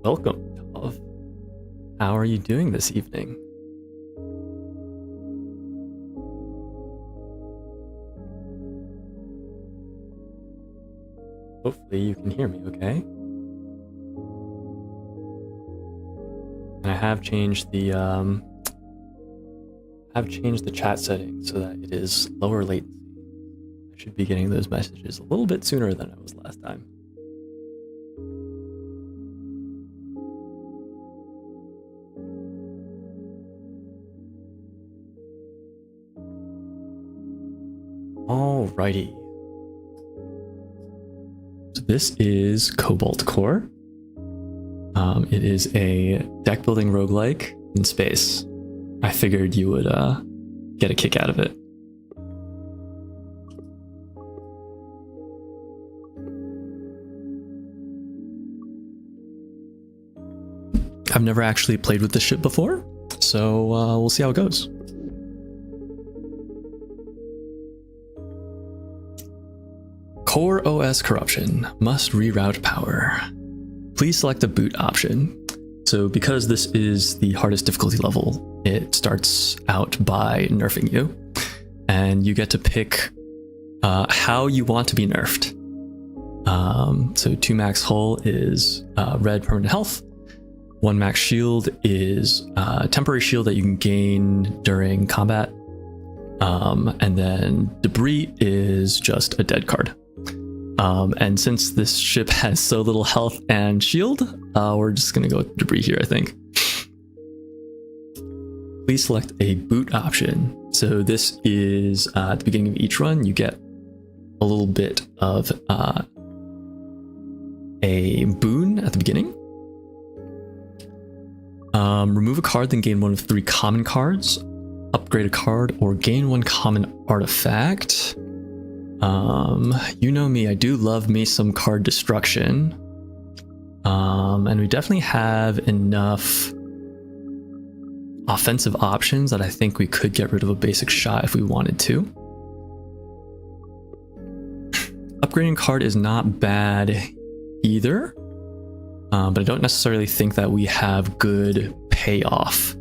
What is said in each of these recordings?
Welcome, Tov. How are you doing this evening? Hopefully you can hear me okay. And I have changed the chat settings so that it is lower latency. I should be getting those messages a little bit sooner than I was last time. Alrighty. So this is Cobalt Core. It is a deck building roguelike in space. I figured you would get a kick out of it. I've never actually played with this ship before, so we'll see how it goes. Core OS corruption. Must reroute power. Please select a boot option. So because this is the hardest difficulty level, it starts out by nerfing you. And you get to pick how you want to be nerfed. So 2 max hull is red permanent health. 1 max shield is temporary shield that you can gain during combat. And then debris is just a dead card. And since this ship has so little health and shield, we're just gonna go with debris here, I think. Please select a boot option. So this is at the beginning of each run, you get a little bit of a boon at the beginning. Remove a card, then gain 1 of 3 common cards. Upgrade a card or gain 1 common artifact. You know me, I do love me some card destruction. And we definitely have enough offensive options that I think we could get rid of a basic shot if we wanted to. Upgrading card is not bad either, but I don't necessarily think that we have good payoff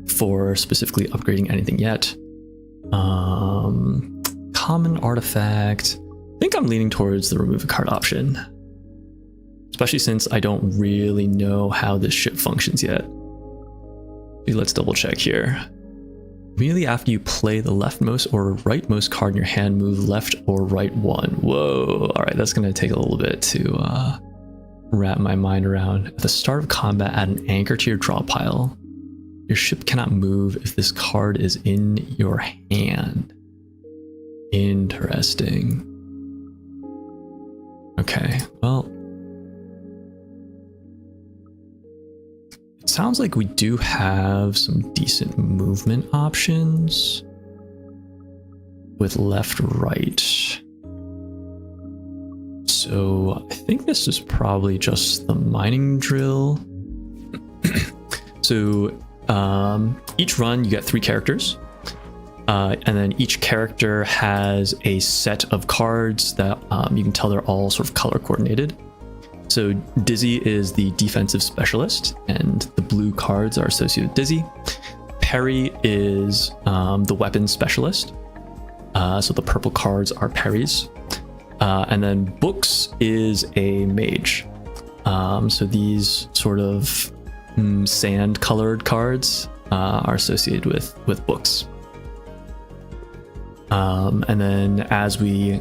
for specifically upgrading anything yet. Common artifact. I think I'm leaning towards the remove a card option, especially since I don't really know how this ship functions yet. Let's double check here. Immediately after you play the leftmost or rightmost card in your hand, move left or right 1. Whoa. All right, that's going to take a little bit to wrap my mind around. At the start of combat, add an anchor to your draw pile. Your ship cannot move if this card is in your hand. Interesting. Okay, well, it sounds like we do have some decent movement options with left, right. So I think this is probably just the mining drill. So each run you get 3 characters. And then each character has a set of cards that you can tell they're all sort of color coordinated. So Dizzy is the defensive specialist, and the blue cards are associated with Dizzy. Parry is the weapons specialist, so the purple cards are parries. And then Books is a mage. So these sort of sand colored cards are associated with Books. And then as we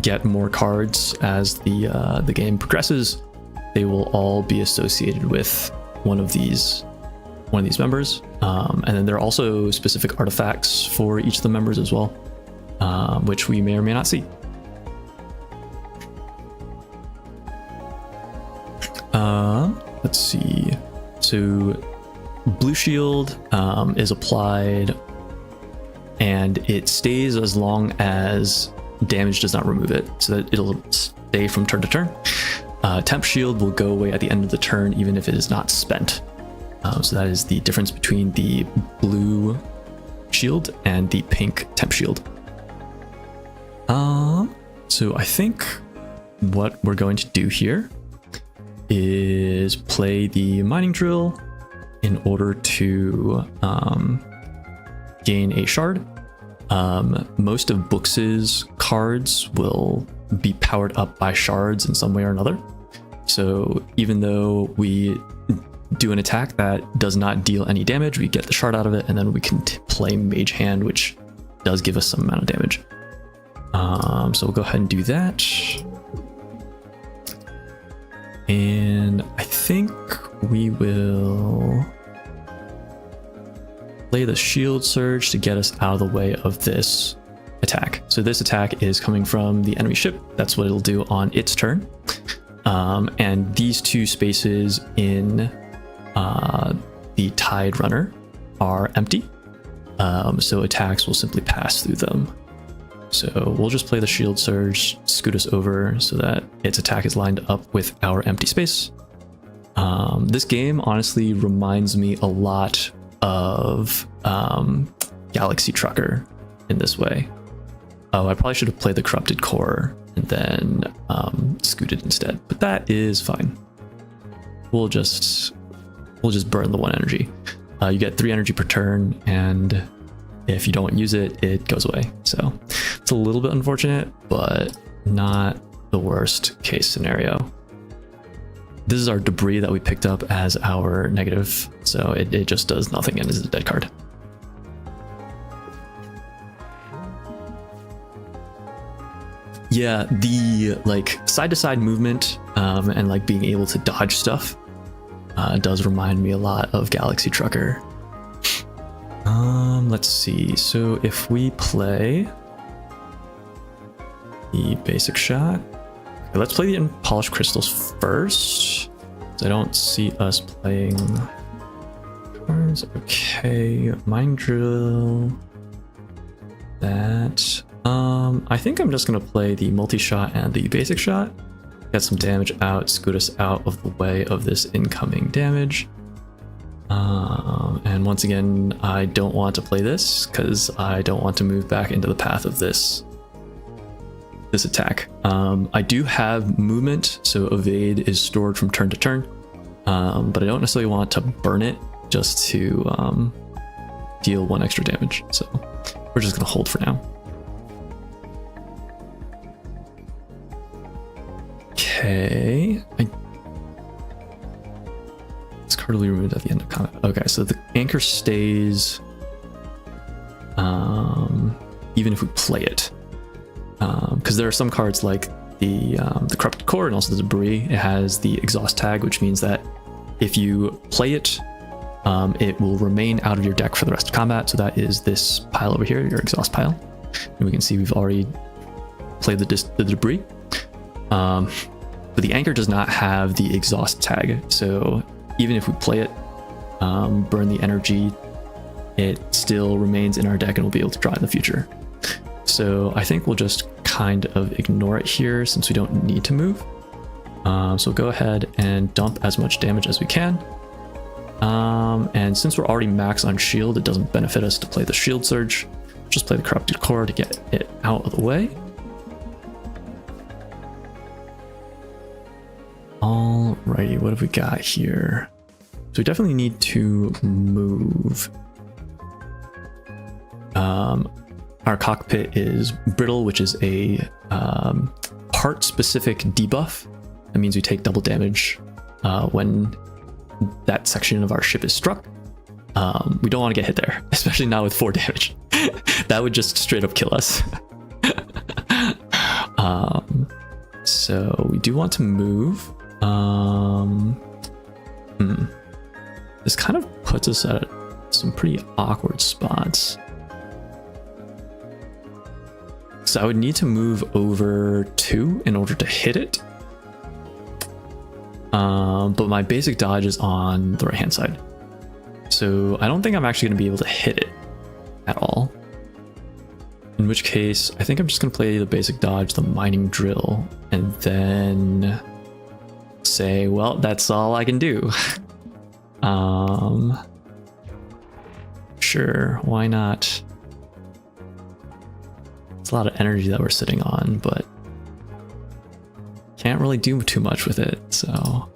get more cards as the game progresses, they will all be associated with one of these members. And then there are also specific artifacts for each of the members as well, which we may or may not see. Let's see. So blue shield is applied, and it stays as long as damage does not remove it, so that it'll stay from turn to turn. Temp shield will go away at the end of the turn even if it is not spent. So that is the difference between the blue shield and the pink temp shield. So I think what we're going to do here is play the mining drill in order to gain a shard. Most of Books' cards will be powered up by shards in some way or another. So even though we do an attack that does not deal any damage, we get the shard out of it, and then we can play Mage Hand, which does give us some amount of damage. So we'll go ahead and do that. And I think we will play the Shield Surge to get us out of the way of this attack. So this attack is coming from the enemy ship. That's what it'll do on its turn. And these two spaces in the Tide Runner are empty. So attacks will simply pass through them. So we'll just play the Shield Surge, scoot us over so that its attack is lined up with our empty space. This game honestly reminds me a lot of Galaxy Trucker in this way. Oh, I probably should have played the Corrupted Core and then scooted instead, but that is fine. We'll just burn the 1 energy. You get 3 energy per turn, and if you don't use it, it goes away. So it's a little bit unfortunate, but not the worst case scenario. This is our debris that we picked up as our negative, so it just does nothing and is a dead card. Yeah, the like side-to-side movement and like being able to dodge stuff does remind me a lot of Galaxy Trucker. Let's see. So if we play the basic shot, okay, let's play the Unpolished Crystals first. I don't see us playing cards. Okay, Mind Drill. That. I think I'm just gonna play the multi-shot and the basic shot. Get some damage out, scoot us out of the way of this incoming damage. And once again, I don't want to play this because I don't want to move back into the path of this attack. I do have movement, so evade is stored from turn to turn, but I don't necessarily want to burn it just to deal 1 extra damage. So we're just gonna hold for now. Okay, this card will be removed at the end of combat. Okay, so the anchor stays even if we play it, because there are some cards like the Corrupted Core and also the Debris. It has the exhaust tag, which means that if you play it, it will remain out of your deck for the rest of combat. So that is this pile over here, your exhaust pile, and we can see we've already played the Debris. But the anchor does not have the exhaust tag, so even if we play it, burn the energy, it still remains in our deck and we'll be able to draw in the future. So I think we'll just kind of ignore it here since we don't need to move. So go ahead and dump as much damage as we can. And since we're already max on shield, it doesn't benefit us to play the Shield Surge. Just play the Corrupted Core to get it out of the way. Alrighty, what have we got here? So we definitely need to move. Our cockpit is brittle, which is a part-specific debuff. That means we take double damage when that section of our ship is struck. We don't want to get hit there, especially not with 4 damage. That would just straight up kill us. So we do want to move. This kind of puts us at some pretty awkward spots. So I would need to move over 2 in order to hit it. But my basic dodge is on the right hand side. So I don't think I'm actually going to be able to hit it at all. In which case, I think I'm just going to play the basic dodge, the mining drill, and then say, well, that's all I can do. Sure, why not? It's a lot of energy that we're sitting on, but can't really do too much with it, so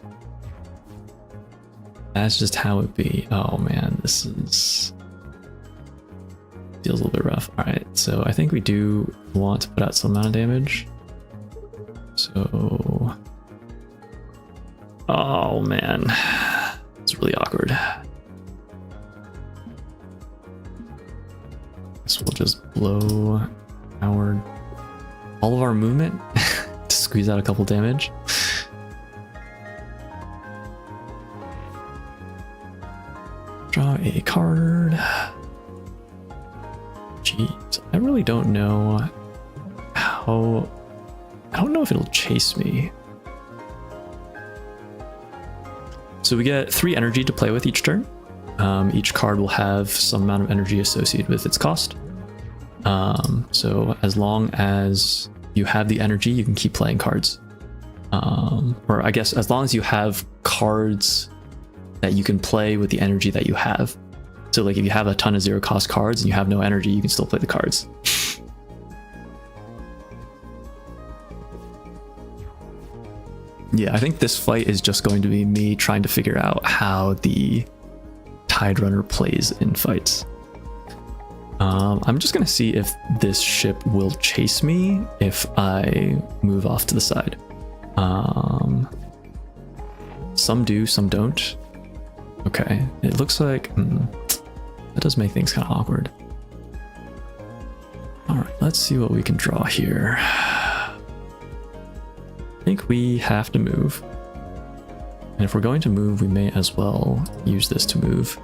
That's just how it be. Oh man, this feels a little bit rough. All right, so I think we do want to put out some amount of damage. So, oh man, it's really awkward. So we'll just blow all of our movement to squeeze out a couple damage. Draw a card. Jeez, I really don't know how. I don't know if it'll chase me. So we get 3 energy to play with each turn. Each card will have some amount of energy associated with its cost. So as long as you have the energy, you can keep playing cards. Or I guess as long as you have cards that you can play with the energy that you have. So like if you have a ton of 0 cost cards and you have no energy, you can still play the cards. Yeah, I think this fight is just going to be me trying to figure out how the Tide Runner plays in fights. I'm just gonna see if this ship will chase me if I move off to the side. Some do, some don't. Okay, it looks like that does make things kind of awkward. All right, let's see what we can draw here. I think we have to move. And if we're going to move, we may as well use this to move.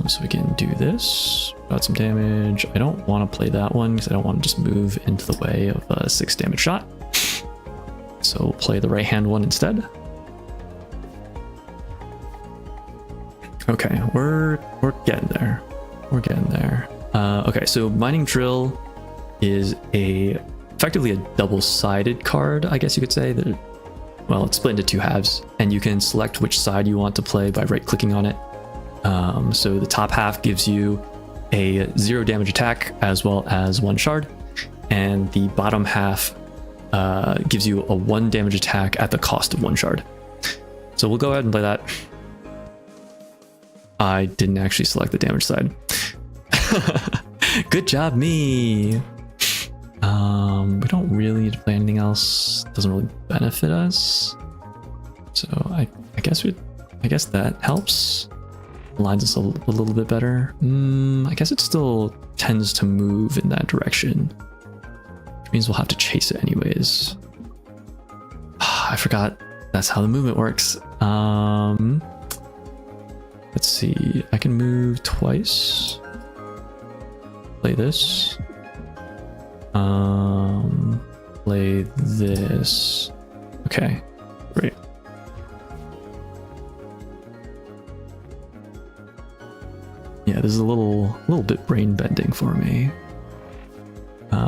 So we can do this, got some damage. I don't want to play that one because I don't want to just move into the way of a 6 damage shot. So we'll play the right hand one instead. Okay, we're getting there. We're getting there. Okay, so Mining Drill is effectively a double-sided card, I guess you could say. Well, it's split into 2 halves, and you can select which side you want to play by right-clicking on it. So the top half gives you a 0 damage attack as well as 1 shard, and the bottom half gives you a 1 damage attack at the cost of 1 shard. So we'll go ahead and play that. I didn't actually select the damage side. Good job, me! We don't really need to play anything else. Doesn't really benefit us. So I guess that helps. Aligns us a little bit better. I guess it still tends to move in that direction, which means we'll have to chase it anyways. I forgot that's how the movement works. Let's see. I can move twice. Play this. Play this. Okay, great. Yeah, this is a little bit brain bending for me.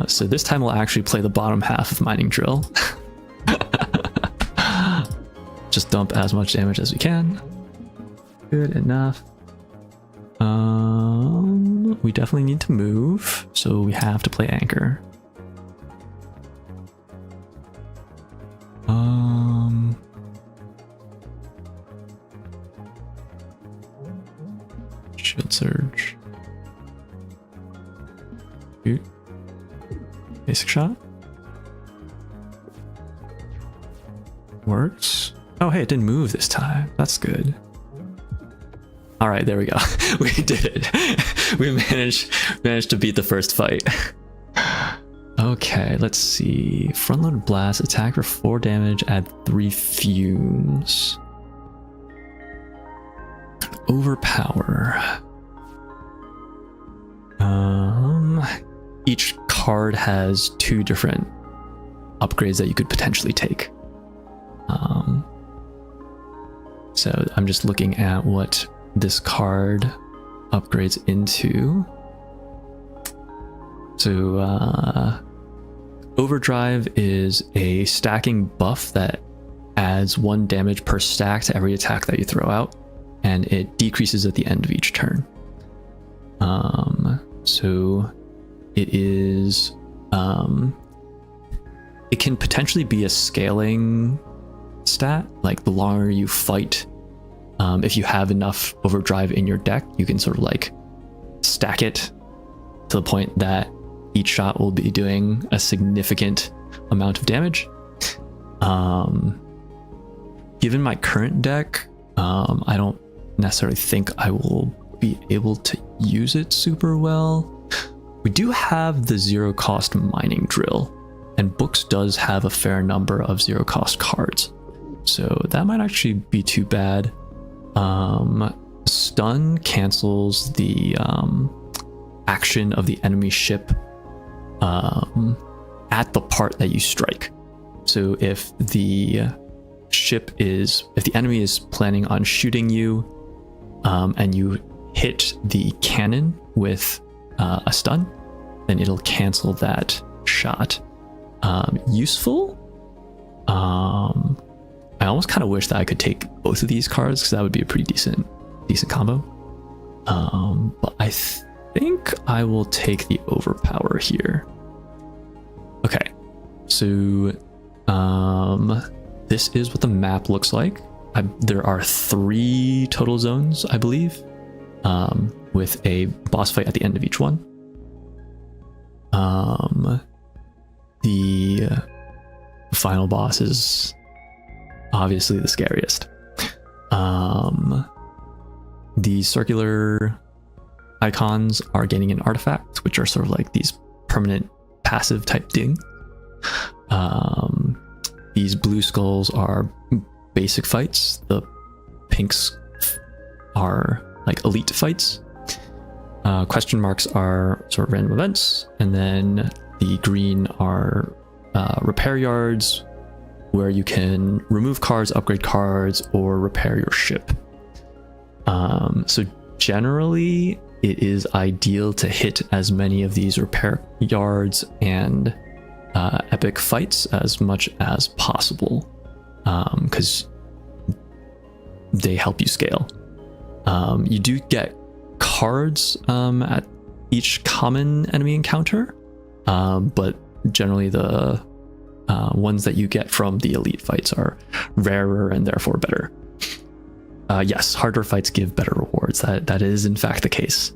So this time we'll actually play the bottom half of Mining Drill. Just dump as much damage as we can. Good enough. We definitely need to move, so we have to play Anchor. Shield Surge. Shoot. Basic shot. Works. Oh, hey, it didn't move this time. That's good. All right, there we go. We did it. We managed to beat the first fight. Okay, let's see. Front-loaded blast, attack for 4 damage, add 3 fumes. Overpower. Each card has 2 different upgrades that you could potentially take. So I'm just looking at what this card upgrades into. So Overdrive is a stacking buff that adds 1 damage per stack to every attack that you throw out, and it decreases at the end of each turn. So it is it can potentially be a scaling stat, like the longer you fight If you have enough overdrive in your deck, you can sort of like stack it to the point that each shot will be doing a significant amount of damage. Given my current deck, I don't necessarily think I will be able to use it super well. We do have the zero cost mining drill, and Books does have a fair number of zero cost cards, so that might actually be too bad. Stun cancels the action of the enemy ship at the part that you strike. So if the enemy is planning on shooting you, and you hit the cannon with a stun, then it'll cancel that shot. Useful. I almost kind of wish that I could take both of these cards, because that would be a pretty decent combo. But I think I will take the overpower here. Okay, so this is what the map looks like. There are 3 total zones, I believe, with a boss fight at the end of each one. The final boss is obviously the scariest. The circular icons are gaining an artifact, which are sort of like these permanent passive type thing. These blue skulls are basic fights. The pinks are like elite fights. Question marks are sort of random events, and then the green are repair yards, where you can remove cards, upgrade cards, or repair your ship. So generally, it is ideal to hit as many of these repair yards and epic fights as much as possible, because they help you scale. You do get cards at each common enemy encounter, but generally the ones that you get from the elite fights are rarer and therefore better. Yes, harder fights give better rewards. That is in fact the case.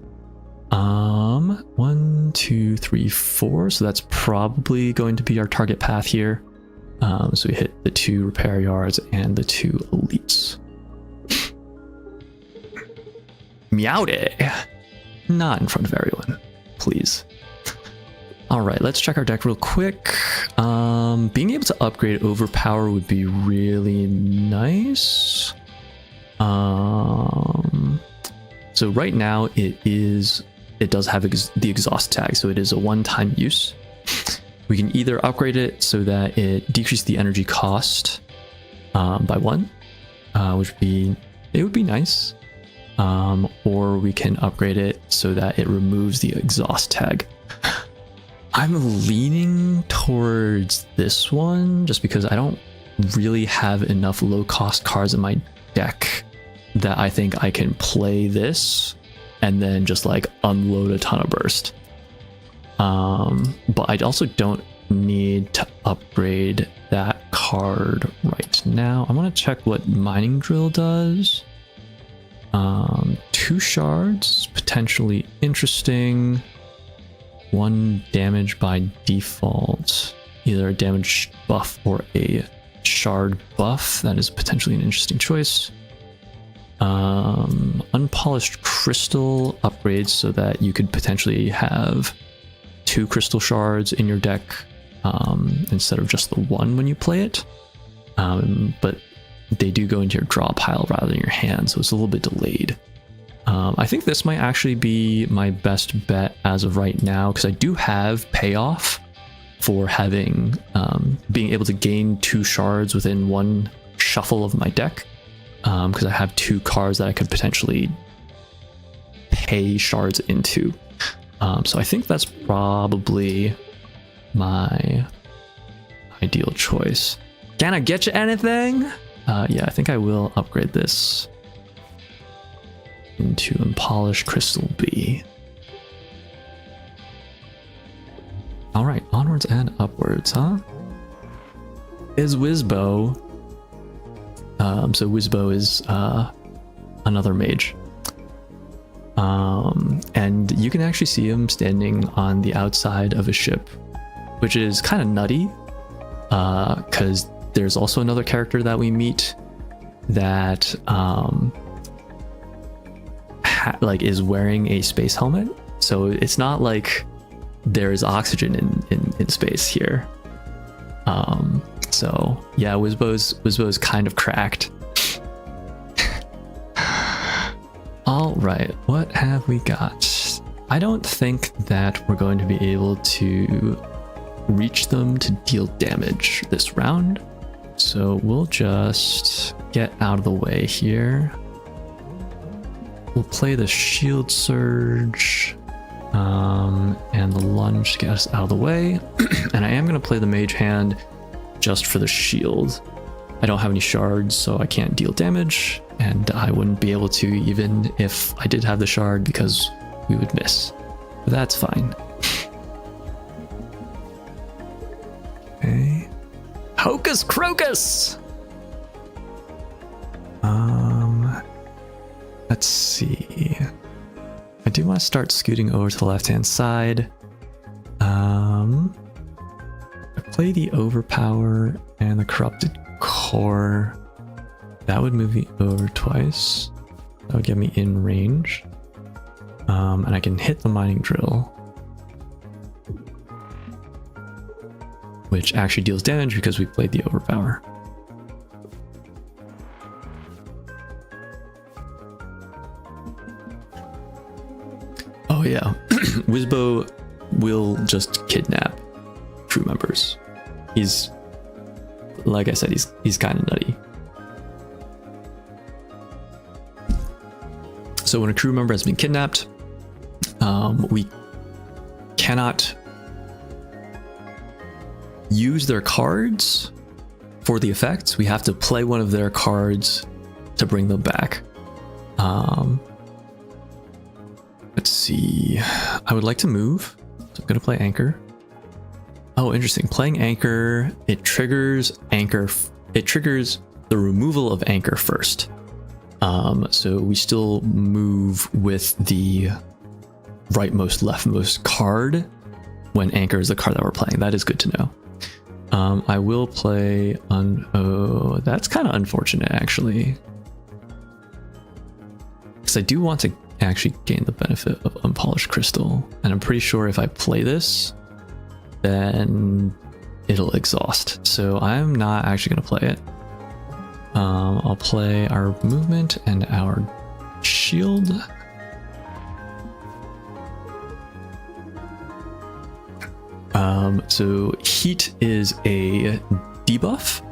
1, 2, 3, 4. So that's probably going to be our target path here. So we hit the 2 repair yards and the 2 elites. Meowdy! Not in front of everyone, please. All right, let's check our deck real quick. Being able to upgrade overpower would be really nice. So right now it does have the exhaust tag, so it is a one-time use. We can either upgrade it so that it decreases the energy cost by 1, which would be nice. Or we can upgrade it so that it removes the exhaust tag. I'm leaning towards this one just because I don't really have enough low-cost cards in my deck that I think I can play this and then just like unload a ton of burst. But I also don't need to upgrade that card right now. I want to check what mining drill does. 2 shards, potentially interesting. 1 damage by default, either a damage buff or a shard buff. That is potentially an interesting choice. Unpolished crystal upgrades so that you could potentially have 2 crystal shards in your deck instead of just the 1 when you play it. But they do go into your draw pile rather than your hand, so it's a little bit delayed. I think this might actually be my best bet as of right now, because I do have payoff for having being able to gain 2 shards within 1 shuffle of my deck, because I have 2 cards that I could potentially pay shards into. So I think that's probably my ideal choice. Can I get you anything? Yeah, I think I will upgrade this into Unpolished Crystal B. All right, onwards and upwards, huh? Is Wizbo. So Wizbo is another mage. And you can actually see him standing on the outside of a ship, which is kind of nutty, because there's also another character that we meet that like is wearing a space helmet. So it's not like there's oxygen in space here. So yeah, Wizbo's kind of cracked. All right, what have we got? I don't think that we're going to be able to reach them to deal damage this round. So we'll just get out of the way here. We'll play the shield surge and the lunge to get us out of the way. And I am going to play the mage hand just for the shield. I don't have any shards, so I can't deal damage, and I wouldn't be able to even if I did have the shard because we would miss. But that's fine. Okay. Hocus Crocus! Let's see. I do want to start scooting over to the left-hand side. I play the Overpower and the Corrupted Core. That would move me over twice. That would get me in range. And I can hit the Mining Drill, which actually deals damage because we played the Overpower. Oh yeah, Wizbo will just kidnap crew members. He's, like I said, he's kind of nutty. So when a crew member has been kidnapped, we cannot use their cards for the effects. We have to play one of their cards to bring them back. Let's see. I would like to move, so I'm gonna play Anchor. Oh, interesting. Playing Anchor, it triggers Anchor. It triggers the removal of Anchor first. So we still move with the rightmost, leftmost card when Anchor is the card that we're playing. That is good to know. I will play on. Oh, that's kind of unfortunate, actually, because I do want to actually gain the benefit of Unpolished Crystal, and I'm pretty sure if I play this, then it'll exhaust. So I'm not actually going to play it. I'll play our movement and our shield. So heat is a debuff.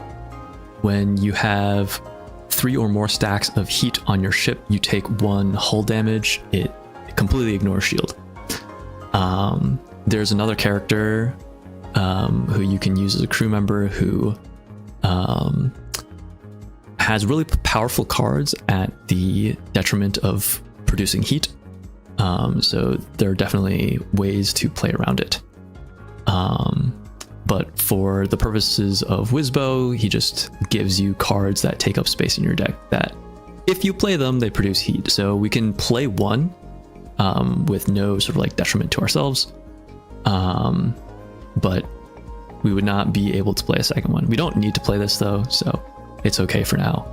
When you have 3 or more stacks of heat on your ship, you take 1 hull damage. It completely ignores shield. There's another character who you can use as a crew member who has really powerful cards at the detriment of producing heat. So there are definitely ways to play around it. But for the purposes of Wizbo, he just gives you cards that take up space in your deck that if you play them, they produce heat. So we can play one with no sort of like detriment to ourselves. But we would not be able to play a second one. We don't need to play this though, so it's okay for now.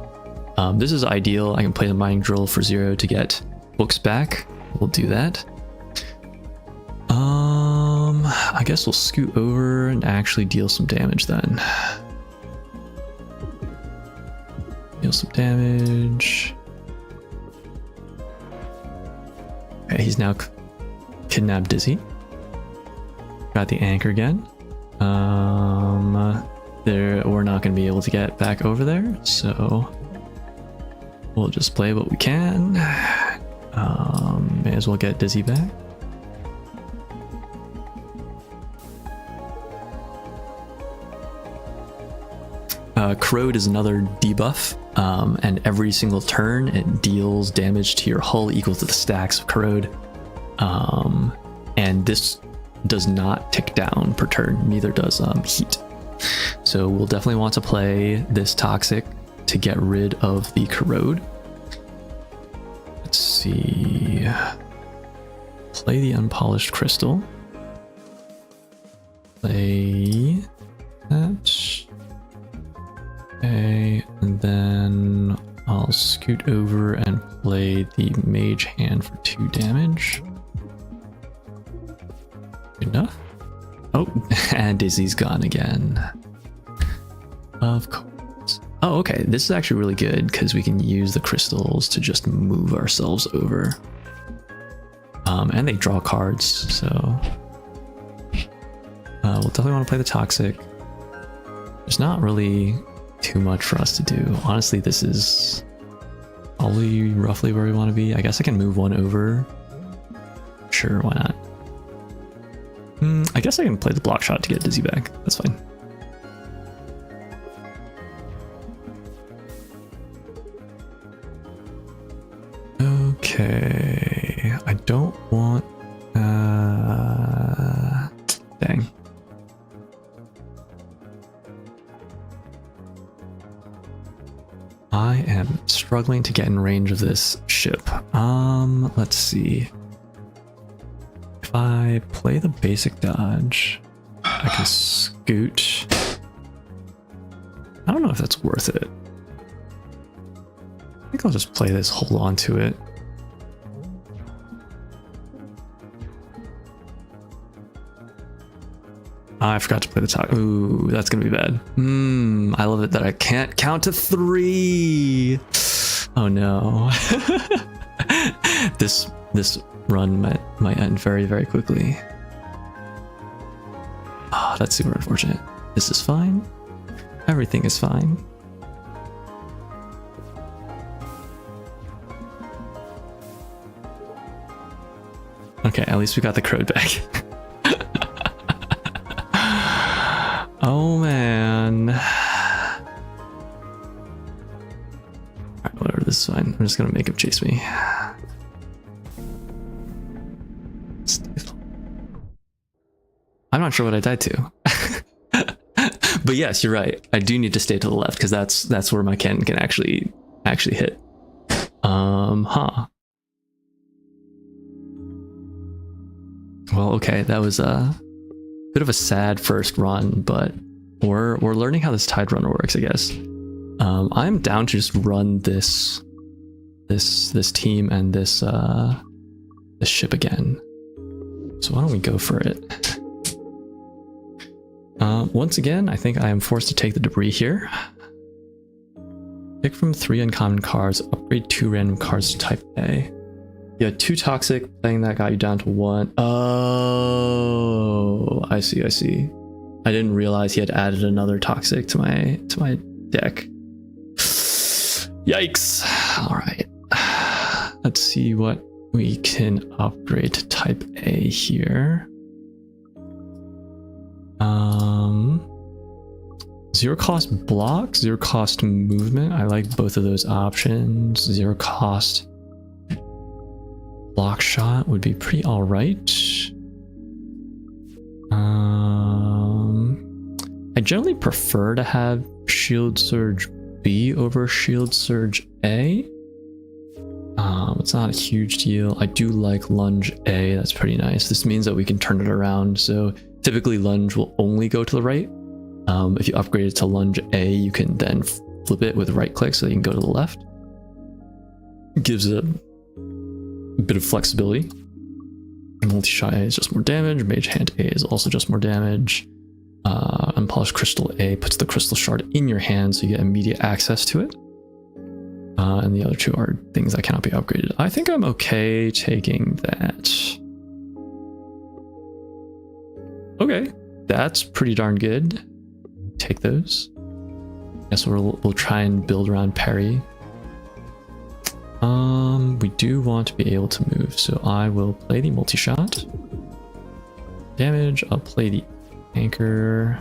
This is ideal. I can play the Mining Drill for 0 to get books back. We'll do that. I guess we'll scoot over and actually deal some damage then. Deal some damage. Okay, he's now kidnapped Dizzy. Got the Anchor again. We're not going to be able to get back over there, so we'll just play what we can. May as well get Dizzy back. Corrode is another debuff, and every single turn it deals damage to your hull equal to the stacks of Corrode. And this does not tick down per turn, neither does heat. So we'll definitely want to play this Toxic to get rid of the Corrode. see. Play the unpolished crystal. Play that. Okay, and then I'll scoot over and play the mage hand for 2 damage. Good enough. Oh, and Dizzy's gone again. Of course. Oh, okay. This is actually really good because we can use the crystals to just move ourselves over. And they draw cards, so we'll definitely want to play the toxic. There's not really too much for us to do. Honestly, this is probably roughly where we want to be. I guess I can move one over. Sure, why not? I guess I can play the block shot to get Dizzy back. That's fine. Okay, I don't want... dang. I am struggling to get in range of this ship. Let's see. If I play the basic dodge, I can scoot. I don't know if that's worth it. I think I'll just play this, hold on to it. I forgot to play the top. Ooh, that's gonna be bad. I love it that I can't count to 3. Oh no. This run might end very, very quickly. Oh, that's super unfortunate. This is fine. Everything is fine. Okay, at least we got the crowd back. Oh man. Alright, whatever, this is fine. I'm just gonna make him chase me. I'm not sure what I died to. But yes, you're right. I do need to stay to the left because that's where my cannon can actually hit. Well, okay, that was a bit of a sad first run, but we're learning how this tide runner works, I guess. I'm down to just run this team and this ship again. So why don't we go for it? Once again, I think I am forced to take the debris here. Pick from 3 uncommon cards, upgrade 2 random cards to type A. You had 2 toxic, playing that got you down to 1. Oh, I see. I didn't realize he had added another toxic to my deck. Yikes. All right. Let's see what we can upgrade to type A here. 0 cost block, 0 cost movement. I like both of those options. 0 cost block shot would be pretty all right. I generally prefer to have Shield Surge B over Shield Surge A. It's not a huge deal. I do like Lunge A. That's pretty nice. This means that we can turn it around. So typically Lunge will only go to the right. If you upgrade it to Lunge A, you can then flip it with right click so you can go to the left. It gives a bit of flexibility. Multi-shot A is just more damage. Mage Hand A is also just more damage. Unpolished Crystal A puts the crystal shard in your hand so you get immediate access to it. And the other 2 are things that cannot be upgraded. I think I'm okay taking that. Okay, that's pretty darn good. Take those. Guess we'll try and build around Perry. We do want to be able to move, so I will play the multi-shot. Damage, I'll play the anchor.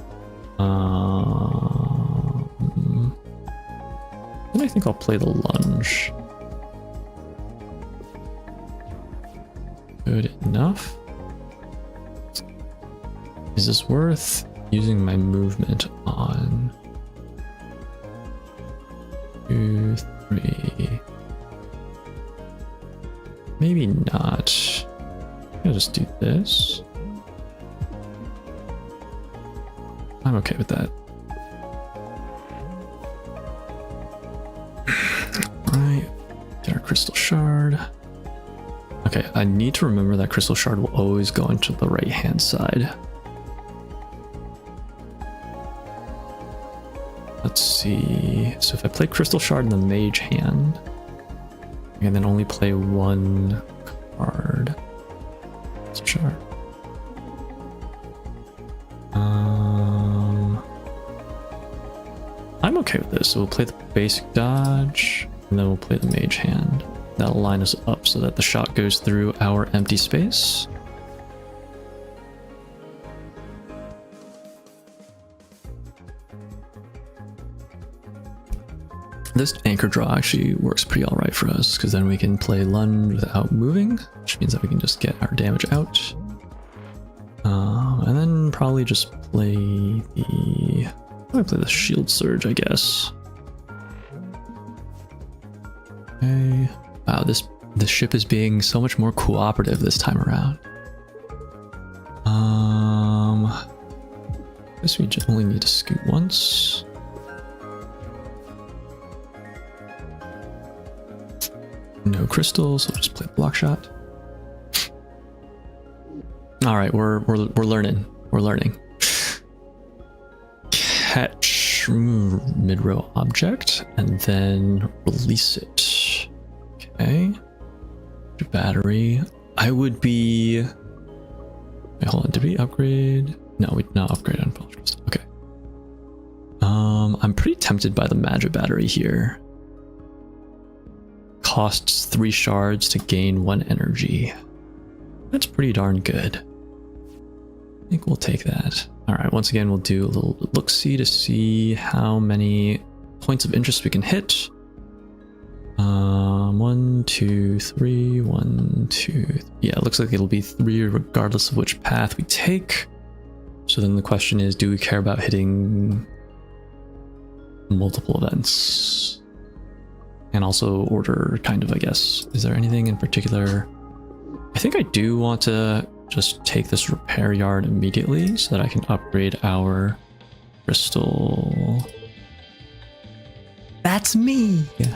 And I think I'll play the lunge. Good enough. Is this worth using my movement on? 2, 3. maybe not. I'll just do this. I'm okay with that. Alright, get our crystal shard. Okay, I need to remember that crystal shard will always go into the right hand side. Let's see. So if I play crystal shard in the mage hand, I can then only play one card. Shard. I'm okay with this. So we'll play the basic dodge, and then we'll play the mage hand. That'll line us up so that the shot goes through our empty space. This anchor draw actually works pretty alright for us, because then we can play lunge without moving, which means that we can just get our damage out. And then probably just play the shield surge, I guess. Okay. Wow, this ship is being so much more cooperative this time around. I guess we just only need to scoot once. No crystals, so we'll just play block shot. All right, we're learning. We're learning. Catch mid-row object and then release it. Okay. Battery. I would be. Wait, hold on. Did we upgrade? No, we did not upgrade on polished crystal. Okay. I'm pretty tempted by the magic battery here. Costs 3 shards to gain 1 energy. That's pretty darn good. I think we'll take that. Alright, once again, we'll do a little look-see to see how many points of interest we can hit. 1, 2, 3, 1, 2. Yeah, it looks like it'll be 3 regardless of which path we take. So then the question is, do we care about hitting multiple events? And also order, kind of, I guess. Is there anything in particular? I think I do want to just take this repair yard immediately so that I can upgrade our crystal. That's me! Yeah.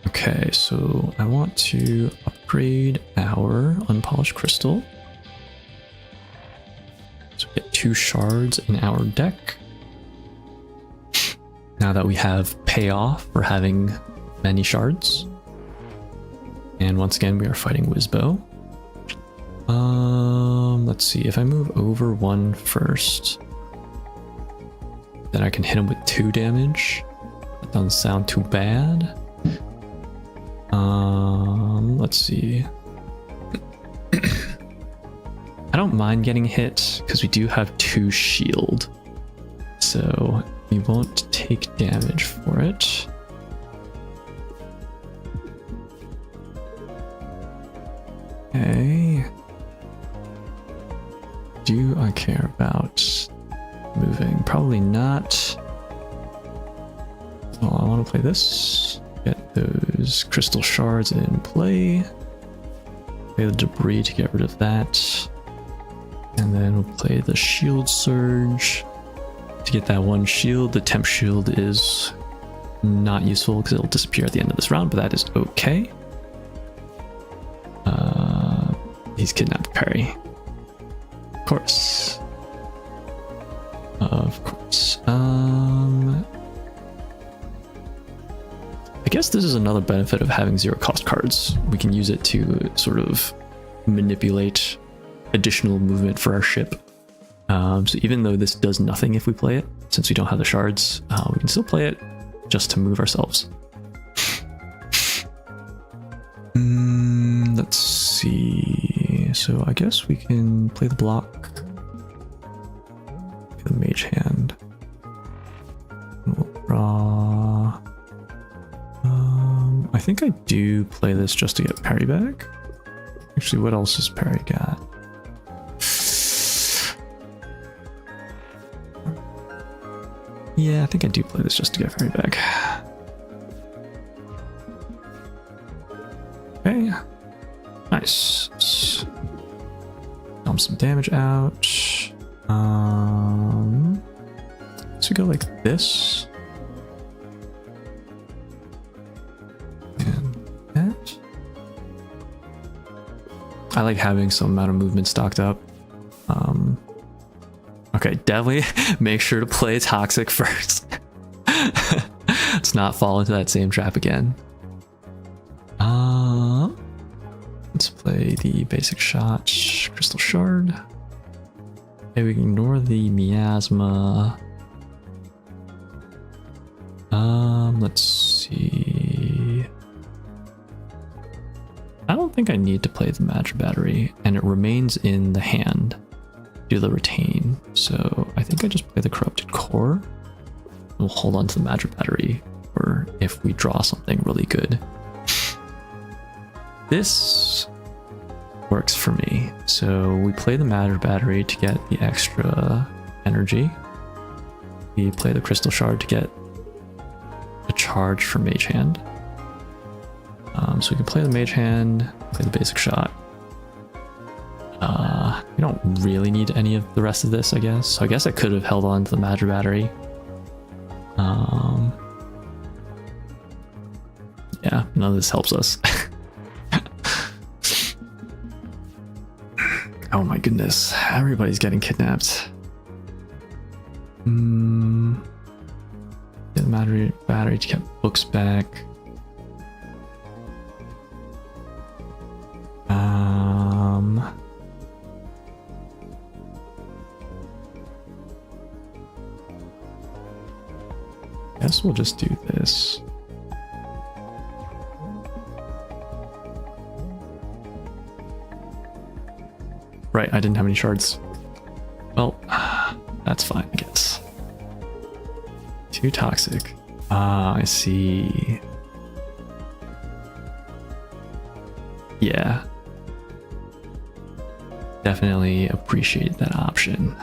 Okay, so I want to upgrade our unpolished crystal. So we get 2 shards in our deck. Now that we have payoff for having many shards. And once again, we are fighting Wizbo. Let's see, if I move over 1 first, then I can hit him with 2 damage. That doesn't sound too bad. Let's see. I don't mind getting hit because we do have 2 shield. So we won't take damage for it. Okay. Do I care about moving? Probably not. Oh, I want to play this. Get those crystal shards in play. Play the debris to get rid of that. And then we'll play the shield surge. To get that 1 shield, the temp shield is not useful because it'll disappear at the end of this round, but that is okay. He's kidnapped Perry. Of course. Of course. I guess this is another benefit of having 0 cost cards. We can use it to sort of manipulate additional movement for our ship. So even though this does nothing if we play it, since we don't have the shards, we can still play it just to move ourselves. Let's see. So I guess we can play the block. Play the mage hand. We'll draw. I think I do play this just to get Perry back. Actually, what else has Perry got? Yeah, I think I do play this just to get Perry back. Okay. Nice. Dump some damage out. So go like this. And that. I like having some amount of movement stocked up. Okay, definitely make sure to play Toxic first. Let's not fall into that same trap again. Let's play the basic shot, Crystal Shard. Okay, we can ignore the miasma. Let's see. I don't think I need to play the Magic Battery, and it remains in the hand. Do the retain. So I think I just play the Corrupted Core. We'll hold on to the Magic Battery, or if we draw something really good. This works for me. So we play the Magic Battery to get the extra energy. We play the Crystal Shard to get a charge for Mage Hand. So we can play the Mage Hand, play the basic shot. We don't really need any of the rest of this, I guess. So I guess I could have held on to the Magic Battery. Yeah, none of this helps us. Oh my goodness, everybody's getting kidnapped. Get the battery to get books back. Guess we'll just do this. Right, I didn't have any shards. Well, that's fine, I guess. Too toxic. Ah, I see. Yeah. Definitely appreciate that option.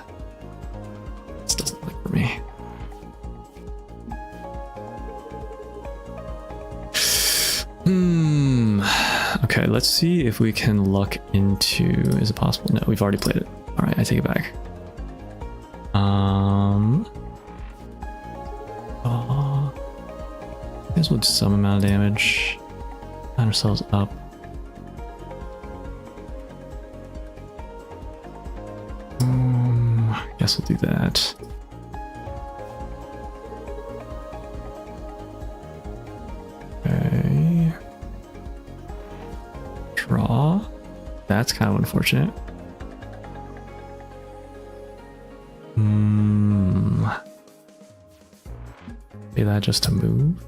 This doesn't work for me. Okay, let's see if we can luck into... Is it possible? No, we've already played it. Alright, I take it back. I guess we'll do some amount of damage. Line ourselves up. I guess we'll do that. Okay. Draw. That's kind of unfortunate. Say that just to move.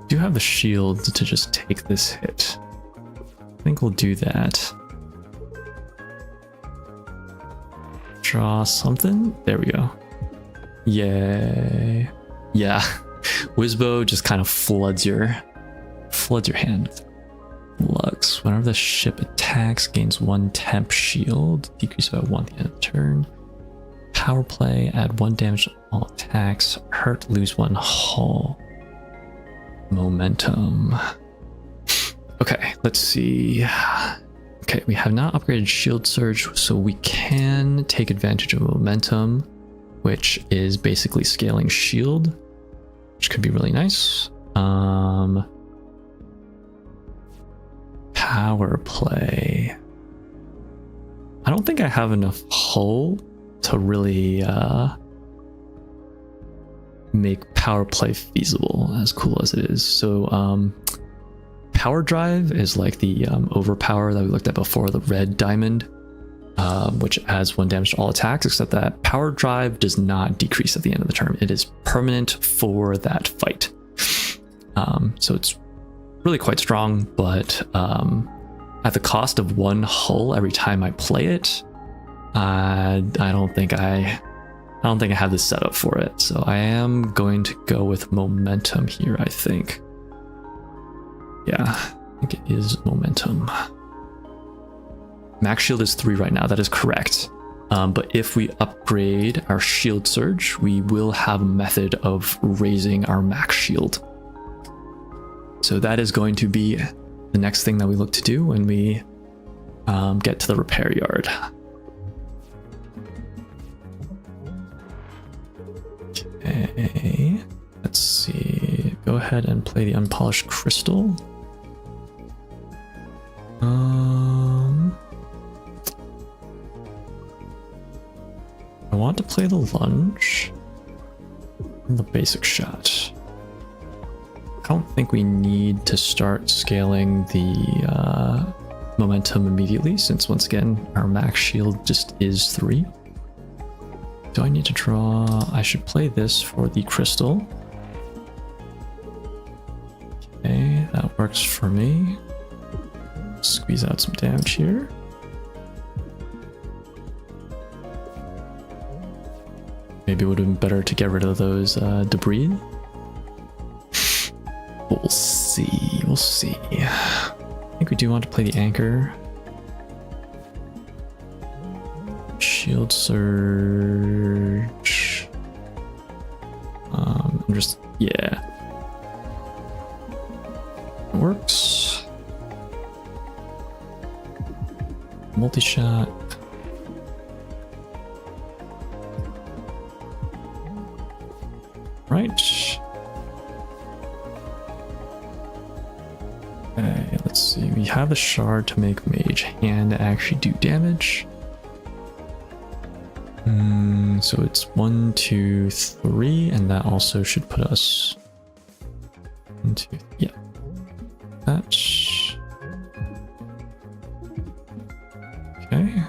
Do have the shield to just take this hit. I think we'll do that. Draw something. There we go. Yay. Yeah. Wizbo just kind of floods your hand with Lux. Whenever the ship attacks, gains 1 temp shield, decrease by 1 at the end of the turn. Power play, add 1 damage to all attacks, hurt, lose 1 hull. Momentum. Okay, let's see. Okay, we have not upgraded Shield Surge, so we can take advantage of Momentum, which is basically scaling shield, which could be really nice. Power play. I don't think I have enough hull to really make power play feasible, as cool as it is. So power drive is like the overpower that we looked at before, the red diamond, which adds 1 damage to all attacks, except that power drive does not decrease at the end of the turn. It is permanent for that fight. So it's really quite strong, but at the cost of 1 hull every time I play it, I don't think I have this set up for it. So I am going to go with momentum here, I think. Yeah, I think it is momentum. Max shield is 3 right now, that is correct. But if we upgrade our shield surge, we will have a method of raising our max shield. So that is going to be the next thing that we look to do when we get to the repair yard. Okay, let's see. Go ahead and play the unpolished crystal. I want to play the lunge and the basic shot. I don't think we need to start scaling the momentum immediately, since once again our max shield just is 3. Do I need to draw? I should play this for the crystal. Okay, that works for me. Squeeze out some damage here. Maybe it would have been better to get rid of those debris. But we'll see, we'll see. I think we do want to play the anchor. Shield surge. Just, yeah. It works. Multi-shot. Right. Okay, let's see. We have the shard to make mage hand actually do damage. So it's 1, 2, 3, and that also should put us into, yeah. That's okay.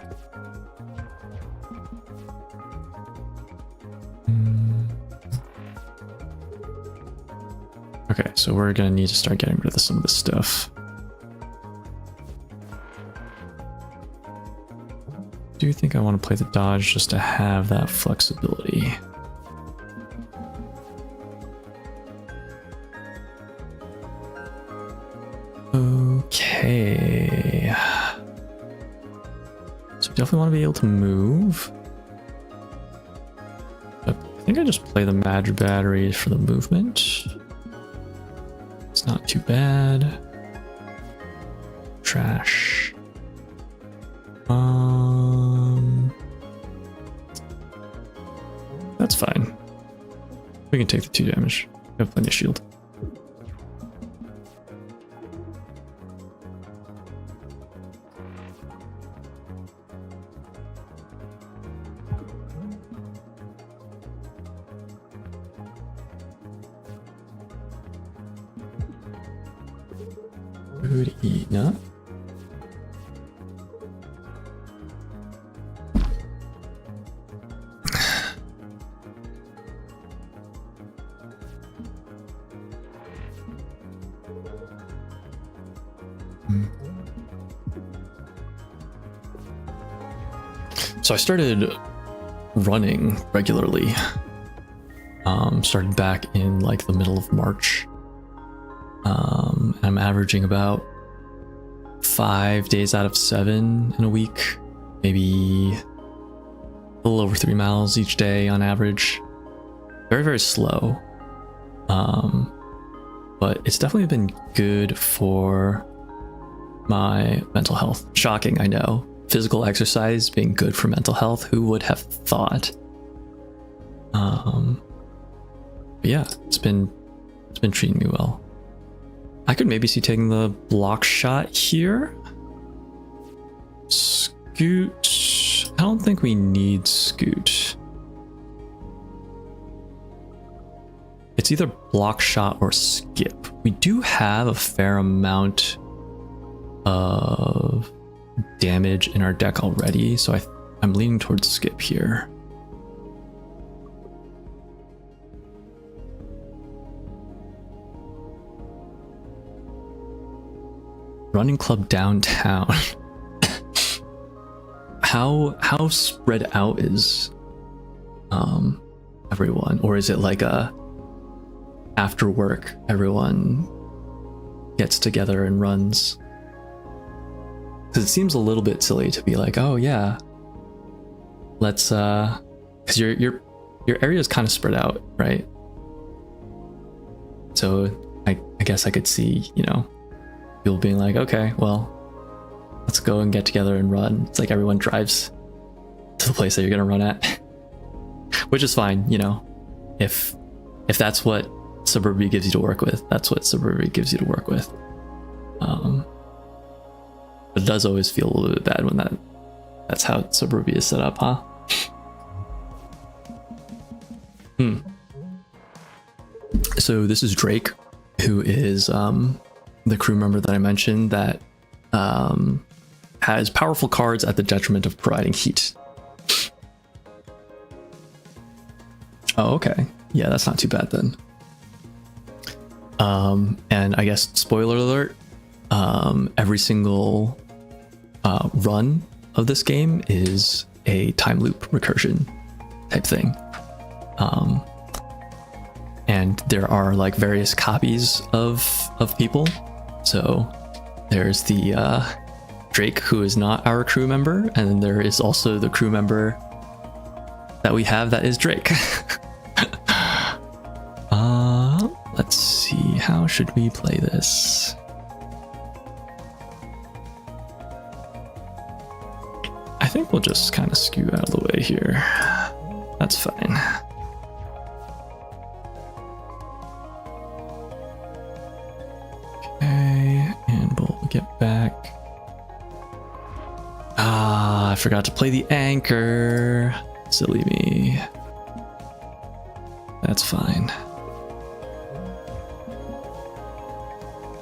Okay, so we're gonna need to start getting rid of some of this stuff. I do think I want to play the dodge just to have that flexibility. Okay. So we definitely want to be able to move. But I think I just play the Mad Batteries for the movement. It's not too bad. Trash. That's fine. We can take the 2 damage. We have plenty of shield. Good enough. So I started running regularly. Started back in like the middle of March. I'm averaging about 5 days out of 7 in a week, maybe a little over 3 miles each day on average. Very, very slow. But it's definitely been good for my mental health. Shocking, I know. Physical exercise being good for mental health. Who would have thought? But yeah, it's been treating me well. I could maybe see taking the block shot here. Scoot. I don't think we need scoot. It's either block shot or skip. We do have a fair amount of damage in our deck already, so I'm leaning towards skip here. Running club downtown. How spread out is everyone, or is it like a after work everyone gets together and runs. Because it seems a little bit silly to be like, oh yeah, let's because your area is kind of spread out, right? So I guess I could see, you know, people being like, okay, well, let's go and get together and run. It's like everyone drives to the place that you're gonna run at, which is fine, you know. If that's what Suburbia gives you to work with, that's what Suburbia gives you to work with. But it does always feel a little bit bad when that's how Suburbia is set up, huh? So this is Drake, who is the crew member that I mentioned that has powerful cards at the detriment of providing heat. Oh, okay. Yeah, that's not too bad then. And I guess, spoiler alert, every single run of this game is a time loop recursion type thing. And there are like various copies of people. So there's the Drake, who is not our crew member, and then there is also the crew member that we have that is Drake. Let's see, how should we play this? I think we'll just kind of scoot out of the way here. That's fine. Okay, and we'll get back. I forgot to play the anchor. Silly me. That's fine.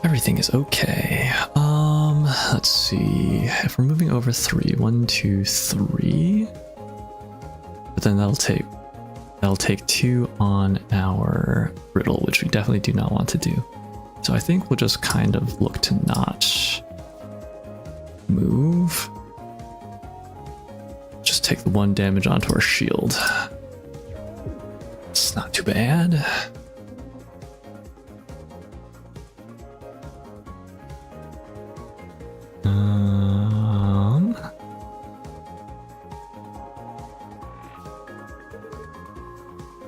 Everything is okay. Let's see. If we're moving over 3, 1, 2, 3. But then that'll take 2 on our riddle, which we definitely do not want to do. So I think we'll just kind of look to not move. Just take the 1 damage onto our shield. It's not too bad.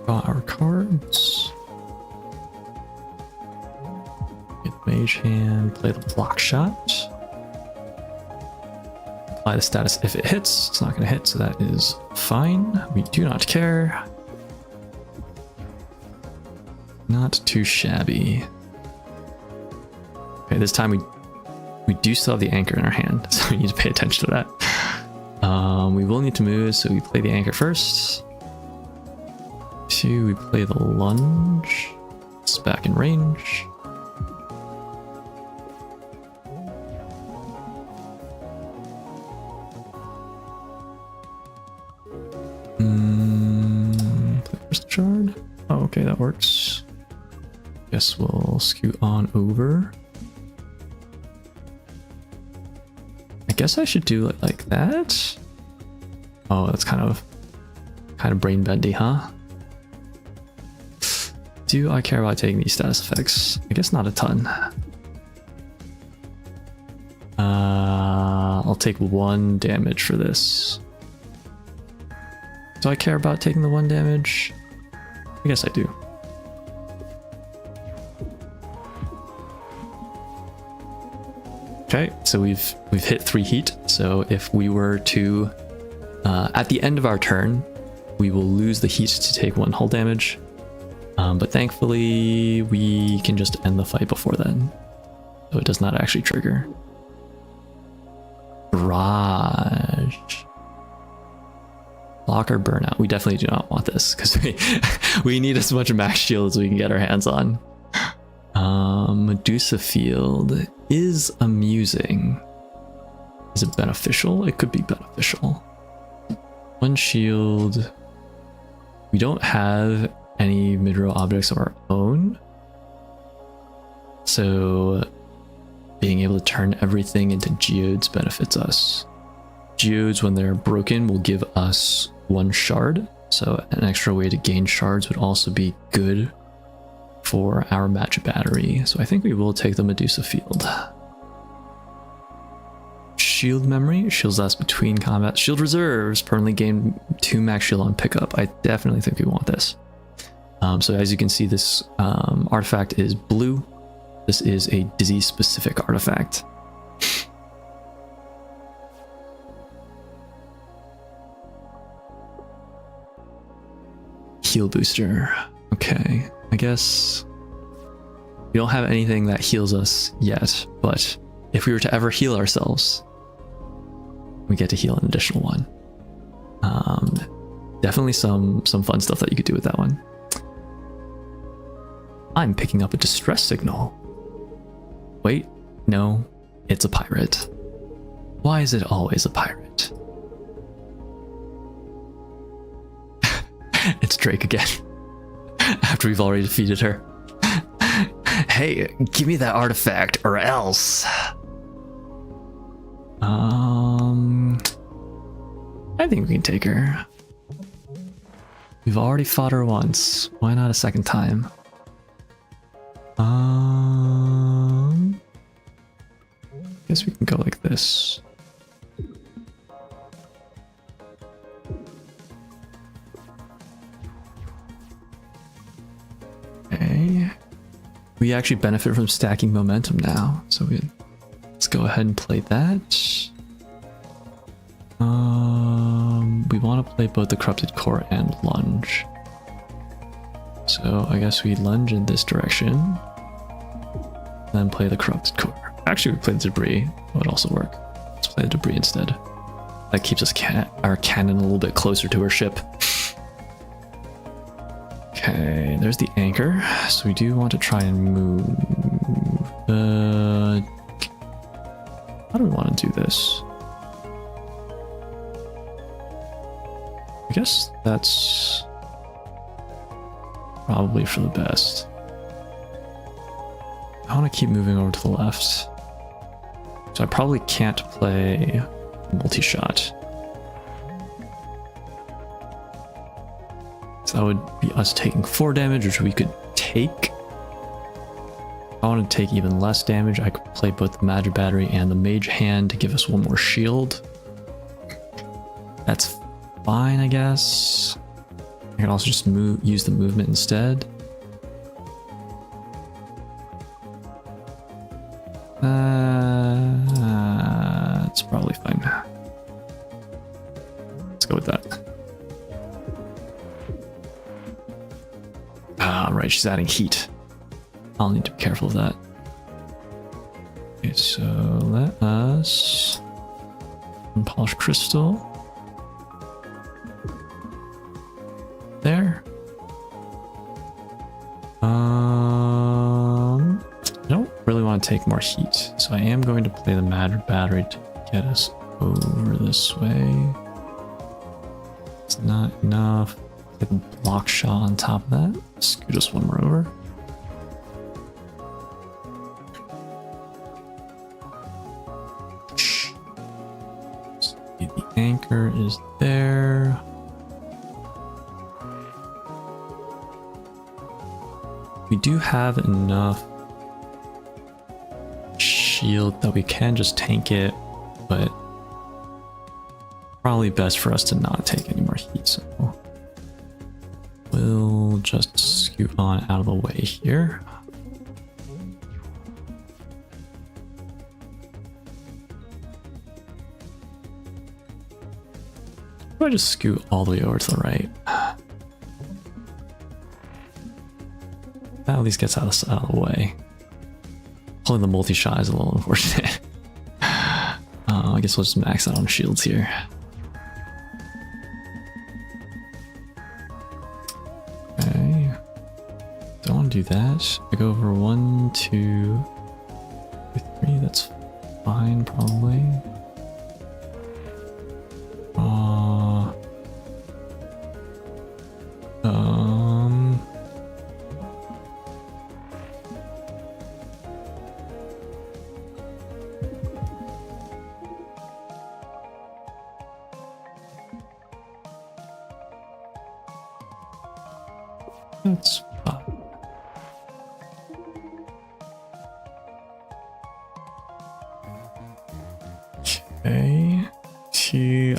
Got our cards. Get Mage Hand, play the block shot. Apply the status if it hits. It's not going to hit, so that is fine. We do not care. Not too shabby. Okay, this time we do still have the anchor in our hand, so we need to pay attention to that. We will need to move, so we play the anchor first. 2, we play the lunge. It's back in range. Play first shard. Oh, okay, that works. Guess we'll scoot on over. I guess I should do it like that. Oh, that's kind of brain bendy, huh? Do I care about taking these status effects? I guess not a ton. I'll take 1 damage for this. Do I care about taking the 1 damage? I guess I do. Okay, so we've hit 3 heat. So if we were to, at the end of our turn, we will lose the heat to take 1 hull damage. But thankfully, we can just end the fight before then. So it does not actually trigger. Barrage. Block or burnout. We definitely do not want this, because we need as much max shield as we can get our hands on. Medusa Field is amusing. Is it beneficial? It could be beneficial. 1 shield. We don't have any mid-row objects of our own, so being able to turn everything into geodes benefits us. Geodes, when they're broken, will give us 1 shard, so an extra way to gain shards would also be good for our magic battery, so I think we will take the Medusa field. Shield memory shields us between combat. Shield reserves permanently gain 2 max shield on pickup. I definitely think we want this. So as you can see, this artifact is blue. This is a disease specific artifact. Heal booster. Okay, I guess we don't have anything that heals us yet, but if we were to ever heal ourselves, we get to heal an additional one. Definitely some fun stuff that you could do with that one. I'm picking up a distress signal. Wait, no, it's a pirate. Why is it always a pirate? It's Drake again. After we've already defeated her. Hey, give me that artifact or else. I think we can take her. We've already fought her once. Why not a second time? Guess we can go like this. Okay. We actually benefit from stacking momentum now, so let's go ahead and play that. We want to play both the Corrupted Core and Lunge. So I guess we lunge in this direction, then play the Corrupted Core. Actually, we play the Debris. That would also work. Let's play the Debris instead. That keeps us our cannon a little bit closer to her ship. Okay, there's the anchor. So we do want to try and move. How do we want to do this? I guess that's probably for the best. I want to keep moving over to the left. So I probably can't play multi-shot. So that would be us taking 4 damage, which we could take. If I want to take even less damage, I could play both the Magic Battery and the Mage Hand to give us 1 more shield. That's fine, I guess. I can also just use the movement instead. It's probably fine. Let's go with that. Right, she's adding heat. I'll need to be careful of that. Okay, so let us unpolish crystal. There. I don't really want to take more heat, so I am going to play the Magic Battery to get us over this way. It's not enough. Play the block shot on top of that. Scoot us 1 more over. So the anchor is there. We do have enough shield that we can just tank it, but probably best for us to not take any more heat, so we'll just scoot on out of the way here. If I just scoot all the way over to the right. That at least gets us out of the way. Pulling the multi-shot is a little unfortunate. I guess we'll just max out on shields here. Okay. Don't want to do that. I go over 1, 2, 3. That's fine, probably. That's fine.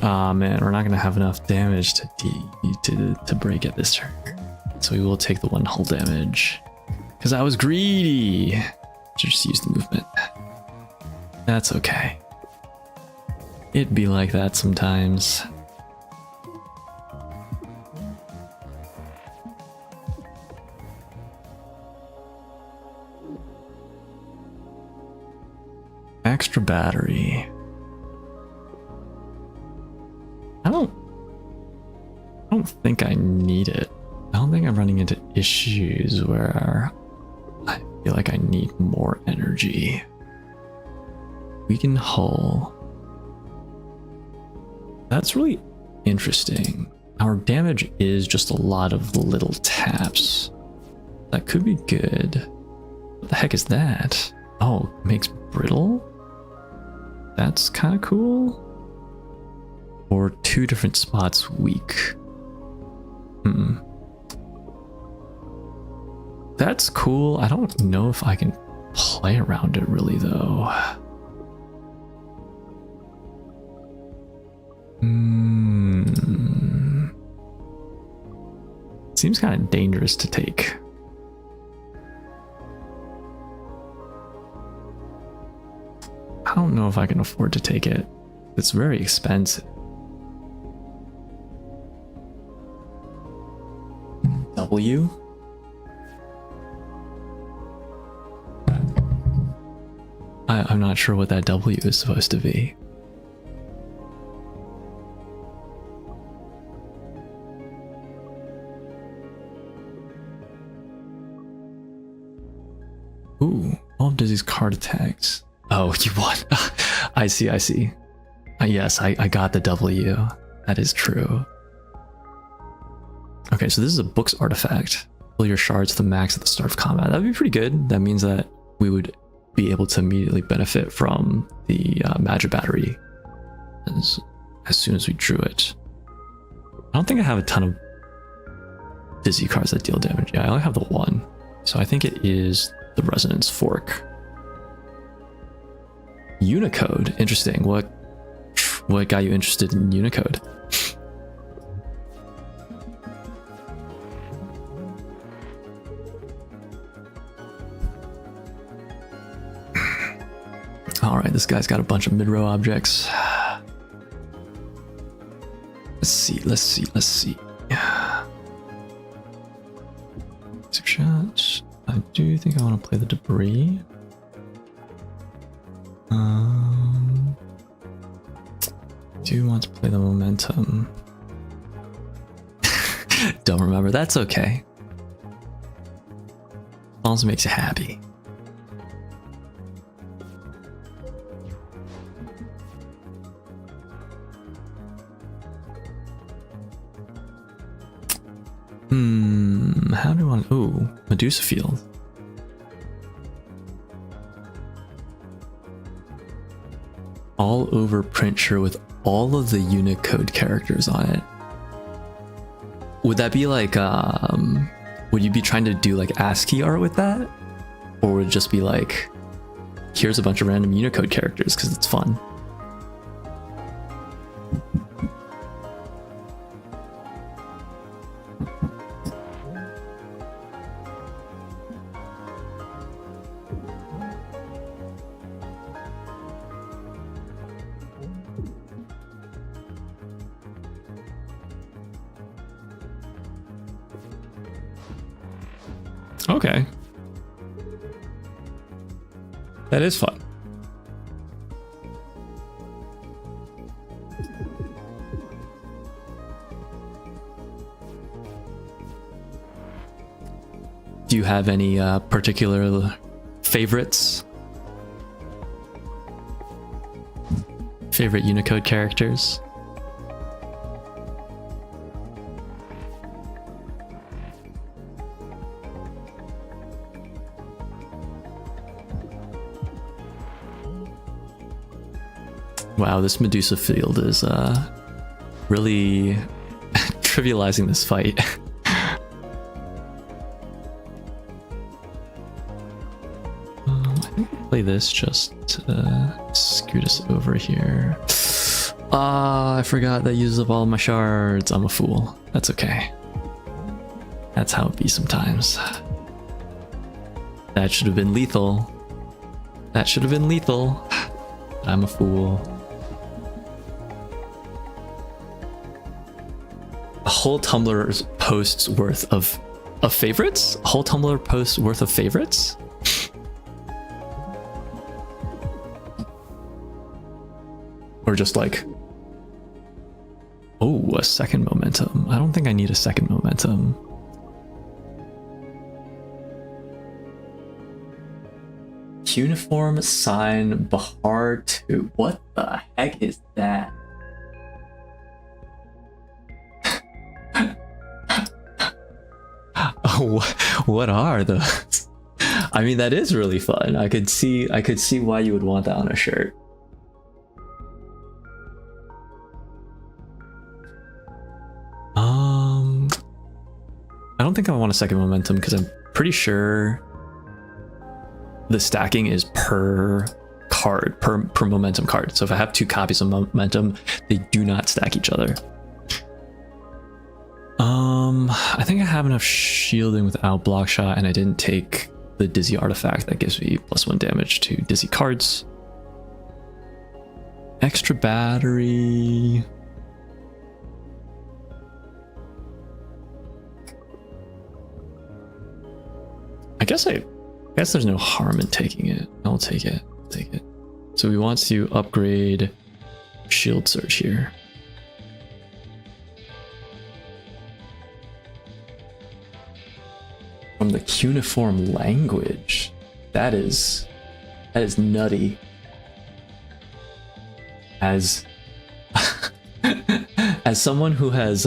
Aw, man, we're not gonna have enough damage to break it this turn. So we will take the 1 hull damage. Because I was greedy! Just use the movement. That's okay. It'd be like that sometimes. Extra battery. I don't think I need it. I don't think I'm running into issues where I feel like I need more energy. Weaken hull. That's really interesting. Our damage is just a lot of little taps. That could be good. What the heck is that? Oh, it makes brittle? That's kind of cool. Or 2 different spots weak. That's cool. I don't know if I can play around it really though. Seems kind of dangerous to take. I don't know if I can afford to take it. It's very expensive. W? I'm not sure what that W is supposed to be. Ooh, all of Dizzy's card attacks. Oh, you won. I see. Yes, I got the W. That is true. Okay, so this is a books artifact. Fill your shards to the max at the start of combat. That'd be pretty good. That means that we would be able to immediately benefit from the magic battery as soon as we drew it. I don't think I have a ton of Dizzy cards that deal damage. Yeah, I only have the 1. So I think it is the Resonance Fork. Unicode. Interesting. What got you interested in Unicode? Alright, this guy's got a bunch of mid-row objects. Let's see. 6 shots. I do think I want to play the debris. Do want to play the momentum. Don't remember. That's okay. As long as it makes you happy. How do I want... Ooh, Medusa Field. All over print shirt with all of the Unicode characters on it. Would that be like, would you be trying to do like ASCII art with that? Or would it just be like, here's a bunch of random Unicode characters because it's fun? Okay. That is fun. Do you have any particular favorites? Favorite Unicode characters? Wow, this Medusa Field is really trivializing this fight. I think I'll play this just to scoot us over here. Ah, I forgot that uses up all my shards. I'm a fool. That's okay. That's how it be sometimes. That should have been lethal. That should have been lethal. I'm a fool. A whole Tumblr post's worth of favorites? A whole Tumblr post's worth of favorites? Or just like, oh, a second momentum. I don't think I need a second momentum. Uniform sign Bahar 2. What the heck is that? Oh, what are those? I mean, that is really fun. I could see why you would want that on a shirt. I don't think I want a second momentum because I'm pretty sure the stacking is per card, per momentum card. So if I have 2 copies of momentum, they do not stack each other. I think I have enough shielding without block shot, and I didn't take the dizzy artifact that gives me +1 damage to dizzy cards. Extra battery. I guess there's no harm in taking it. I'll take it. Take it. So we want to upgrade shield surge here. From the cuneiform language. That is nutty. As as someone who has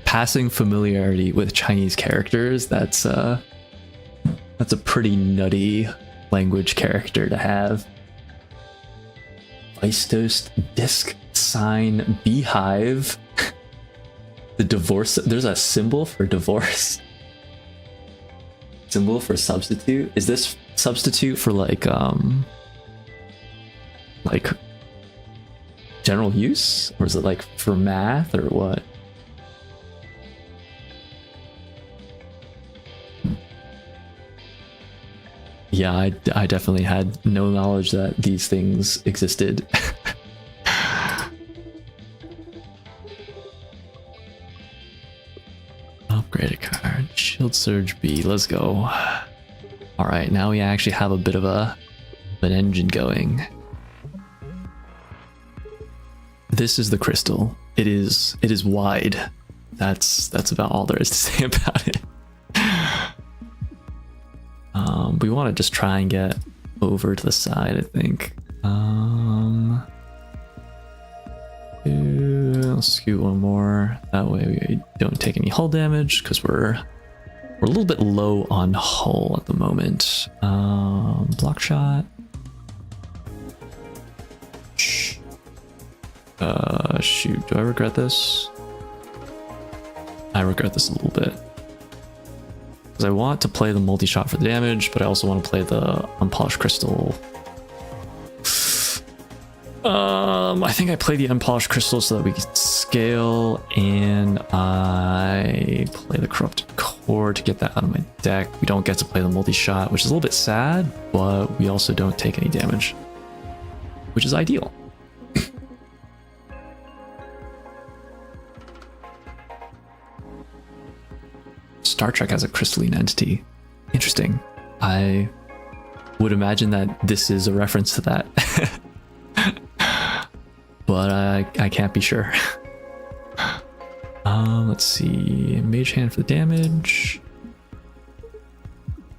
passing familiarity with Chinese characters, that's a pretty nutty language character to have. Vistos disc sign beehive. The divorce, there's a symbol for divorce. Symbol for substitute. Is this substitute for like general use, or is it like for math or what? Yeah, I definitely had no knowledge that these things existed. Upgrade a card. Shield Surge B. Let's go. Alright, now we actually have a bit of an engine going. This is the crystal. It is wide. That's about all there is to say about it. We want to just try and get over to the side, I think. I'll scoot one more. That way we don't take any hull damage, because we're a little bit low on hull at the moment. Block shot. Shoot, do I regret this? I regret this a little bit. Because I want to play the multi-shot for the damage, but I also want to play the unpolished crystal. I think I play the unpolished crystal so that we can scale, and I play the corrupted core to get that out of my deck. We don't get to play the multi-shot, which is a little bit sad, but we also don't take any damage, which is ideal. Star Trek has a crystalline entity. Interesting. I would imagine that this is a reference to that. But I can't be sure. Let's see. Mage hand for the damage.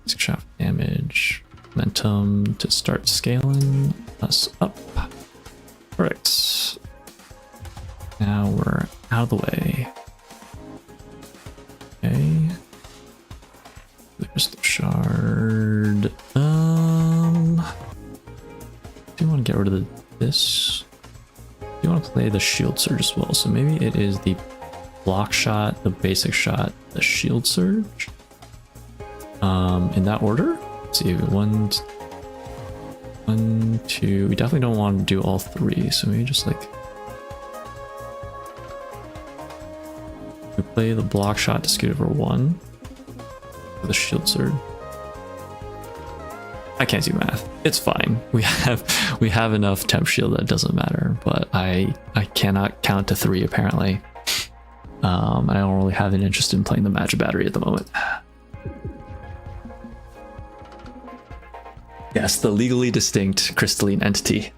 6 shot for damage. Momentum to start scaling us up. Alright. Now we're out of the way. Okay. The crystal shard. Do you want to get rid of this? You want to play the shield surge as well, so maybe it is the block shot, the basic shot, the shield surge. In that order. Let's see, 1, 2. We definitely don't want to do all 3, so maybe just like We play the block shot to scoot over 1 with a shield surge. I can't do math. It's fine. We have enough temp shield that it doesn't matter, but I cannot count to 3 apparently. I don't really have an interest in playing the magic battery at the moment. Yes, the legally distinct crystalline entity.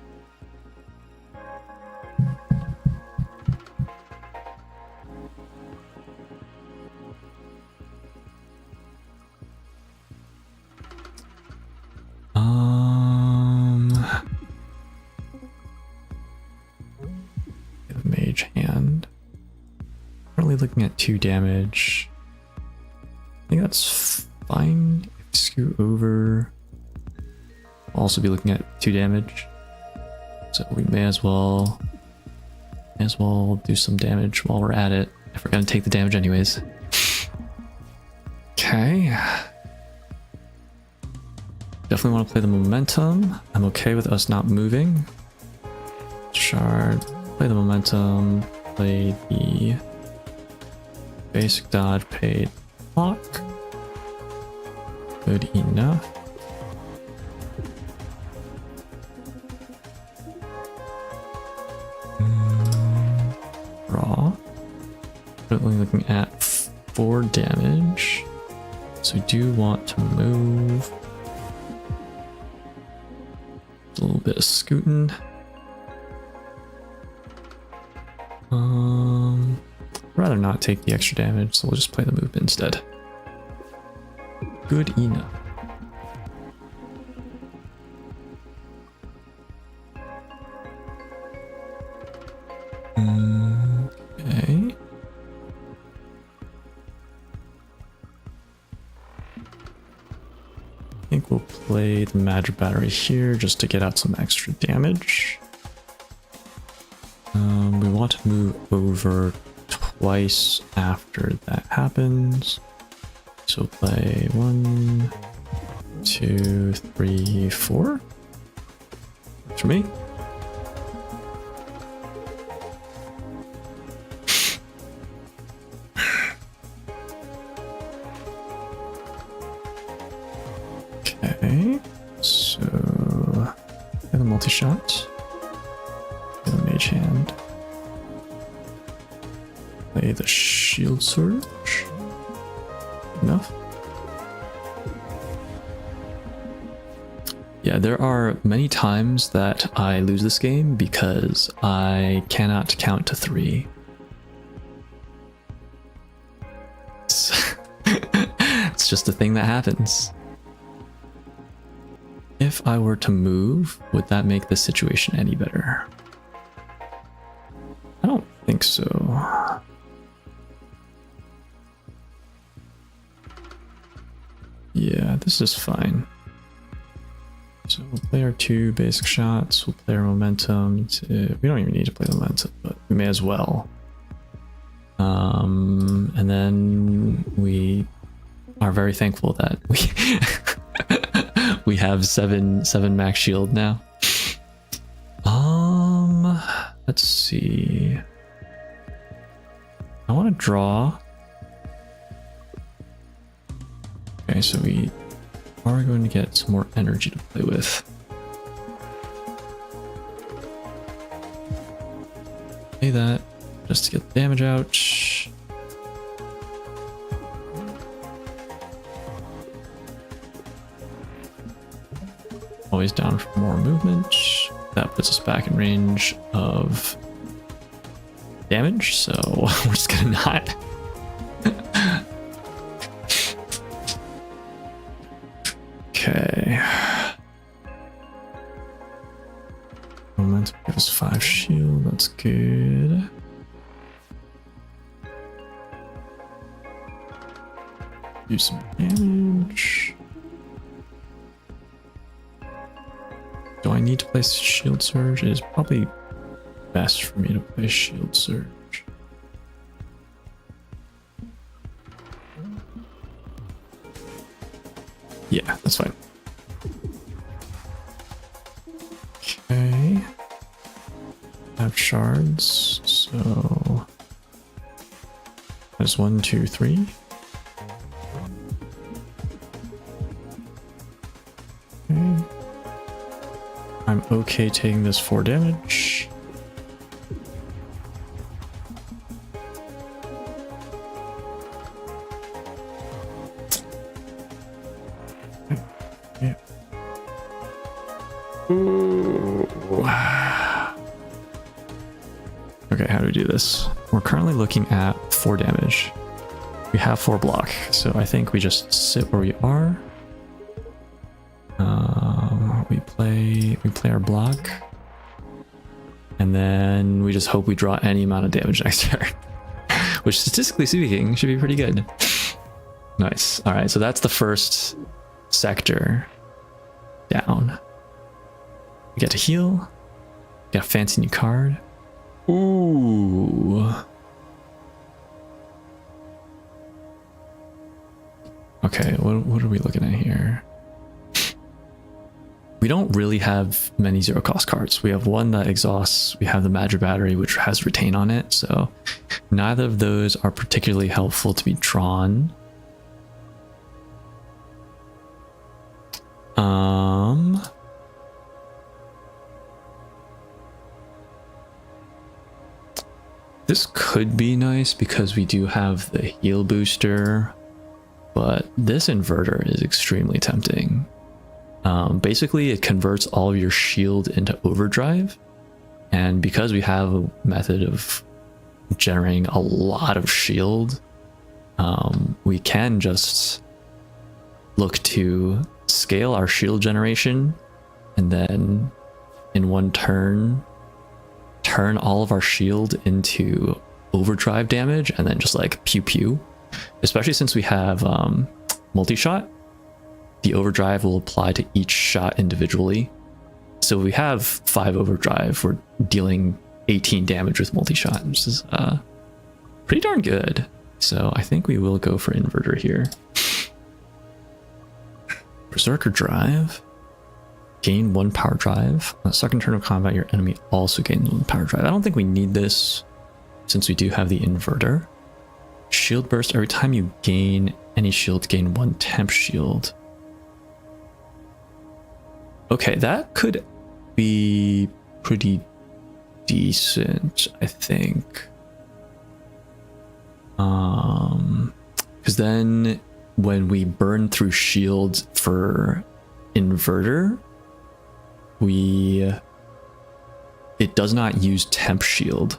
Mage hand. Currently looking at 2 damage. I think that's fine. If you scoot over, I'll also be looking at 2 damage. So we may as well do some damage while we're at it. If we're gonna take the damage anyways. Okay. Definitely want to play the momentum. I'm okay with us not moving. Shard. Play the momentum. Play the basic dodge, paid block. Good enough. Raw. Currently looking at 4 damage. So we do want to move. A little bit of scooting. Rather not take the extra damage, so we'll just play the movement instead. Good enough. Okay. I think we'll play the magic battery here just to get out some extra damage. We want to move over twice after that happens. So play 1, 2, 3, 4. That's for me. Okay, so get a multi-shot. Get a mage hand. Play the shield surge. Enough. Yeah, there are many times that I lose this game because I cannot count to 3. It's just a thing that happens. If I were to move, would that make the situation any better? I don't think so. Yeah, this is fine. So we'll play our 2 basic shots, we'll play our momentum. We don't even need to play the momentum, but we may as well. And then we are very thankful that we have 7 max shield now. Let's see. I want to draw. Okay, so we are going to get some more energy to play with. Play that just to get the damage out. Always down for more movement. That puts us back in range of damage, so we're just gonna not. Okay. Momentum gives 5 shield, that's good. Do some damage. Do I need to play shield surge? It is probably best for me to play shield surge. Yeah, that's fine. Okay. I have shards, so There's 1, 2, 3. Okay. I'm okay taking this 4 damage. Yeah. Ooh. Okay, how do we do this? We're currently looking at 4 damage. We have 4 block, so I think we just sit where we are. We play our block, and then we just hope we draw any amount of damage next turn, which statistically speaking should be pretty good. Nice. All right, so that's the first sector down. We get to heal. Got a fancy new card. Ooh. Okay, what are we looking at here? We don't really have many zero cost cards. We have one that exhausts. We have the Magic Battery, which has retain on it. So neither of those are particularly helpful to be drawn. This could be nice because we do have the heal booster, but this inverter is extremely tempting. Basically, it converts all of your shield into overdrive, and because we have a method of generating a lot of shield, we can just look to scale our shield generation, and then in one turn all of our shield into overdrive damage, and then just like pew pew. Especially since we have multi-shot, the overdrive will apply to each shot individually. So we have 5 overdrive, we're dealing 18 damage with multi-shot, which is pretty darn good. So I think we will go for inverter here. Berserker drive. Gain 1 power drive. On the second turn of combat, your enemy also gains 1 power drive. I don't think we need this since we do have the inverter. Shield burst. Every time you gain any shield, gain 1 temp shield. Okay, that could be pretty decent, I think. Because then when we burn through shields for inverter, it does not use temp shield.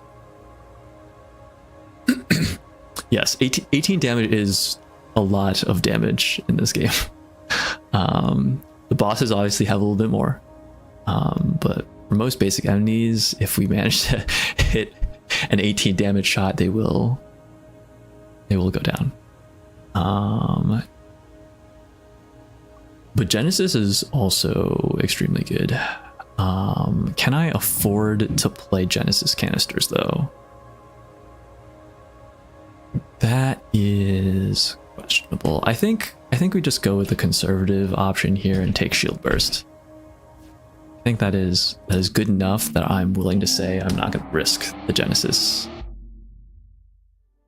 Yes, 18 damage is a lot of damage in this game. The bosses obviously have a little bit more, but for most basic enemies, if we manage to hit an 18 damage shot, they will go down. But Genesis is also extremely good. Can I afford to play Genesis canisters though? That is questionable. I think we just go with the conservative option here and take shield burst. I think that is good enough that I'm willing to say I'm not going to risk the Genesis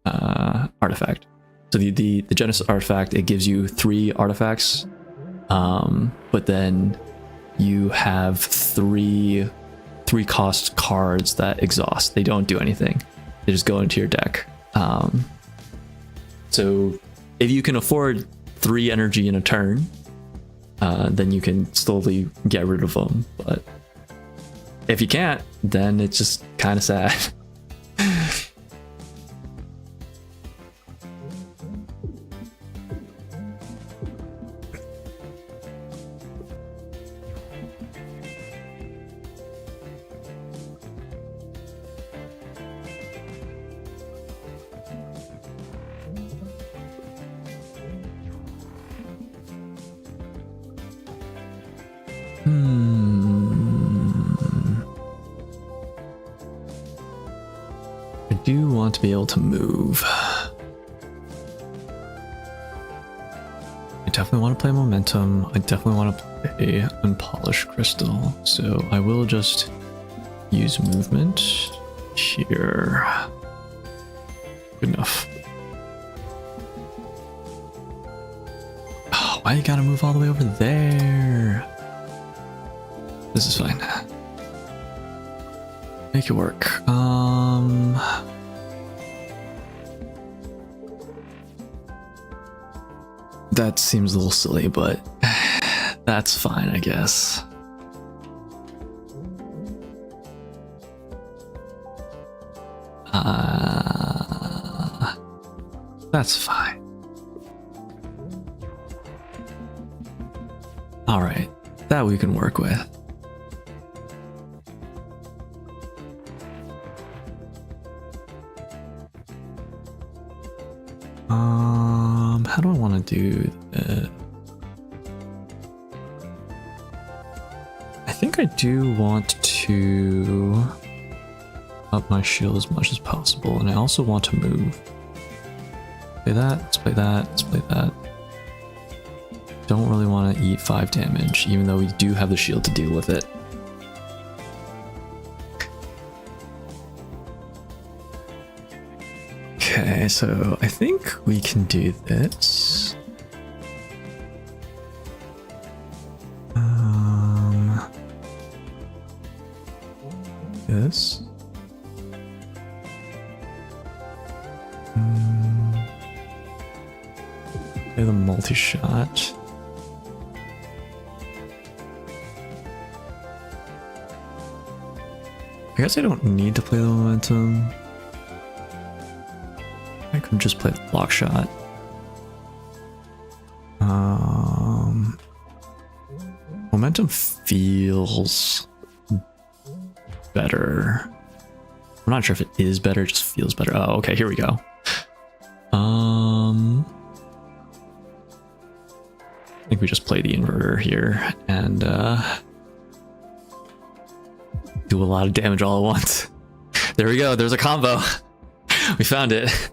artifact. So the Genesis artifact, it gives you 3 artifacts, but then you have 3 cost cards that exhaust. They don't do anything. They just go into your deck. So if you can afford 3 energy in a turn, then you can slowly get rid of them. But if you can't, then it's just kind of sad. I do want to be able to move. I definitely want to play Momentum. I definitely want to play Unpolished Crystal. So I will just use movement here. Good enough. Why you gotta move all the way over there? This is fine. Make it work. That seems a little silly, but that's fine, I guess. That's fine. All right, that we can work with. How do I want to do that? I think I do want to up my shield as much as possible, and I also want to move. Play that, let's play that, let's play that. Don't really want to eat 5 damage, even though we do have the shield to deal with it. Okay, so I think we can do this. This. Okay, the multi-shot. I guess I don't need to play the momentum. I could just play the block shot. Momentum feels better. I'm not sure if it is better, it just feels better. Oh, okay, here we go. I think we just play the inverter here and do a lot of damage all at once. There we go, there's a combo. We found it.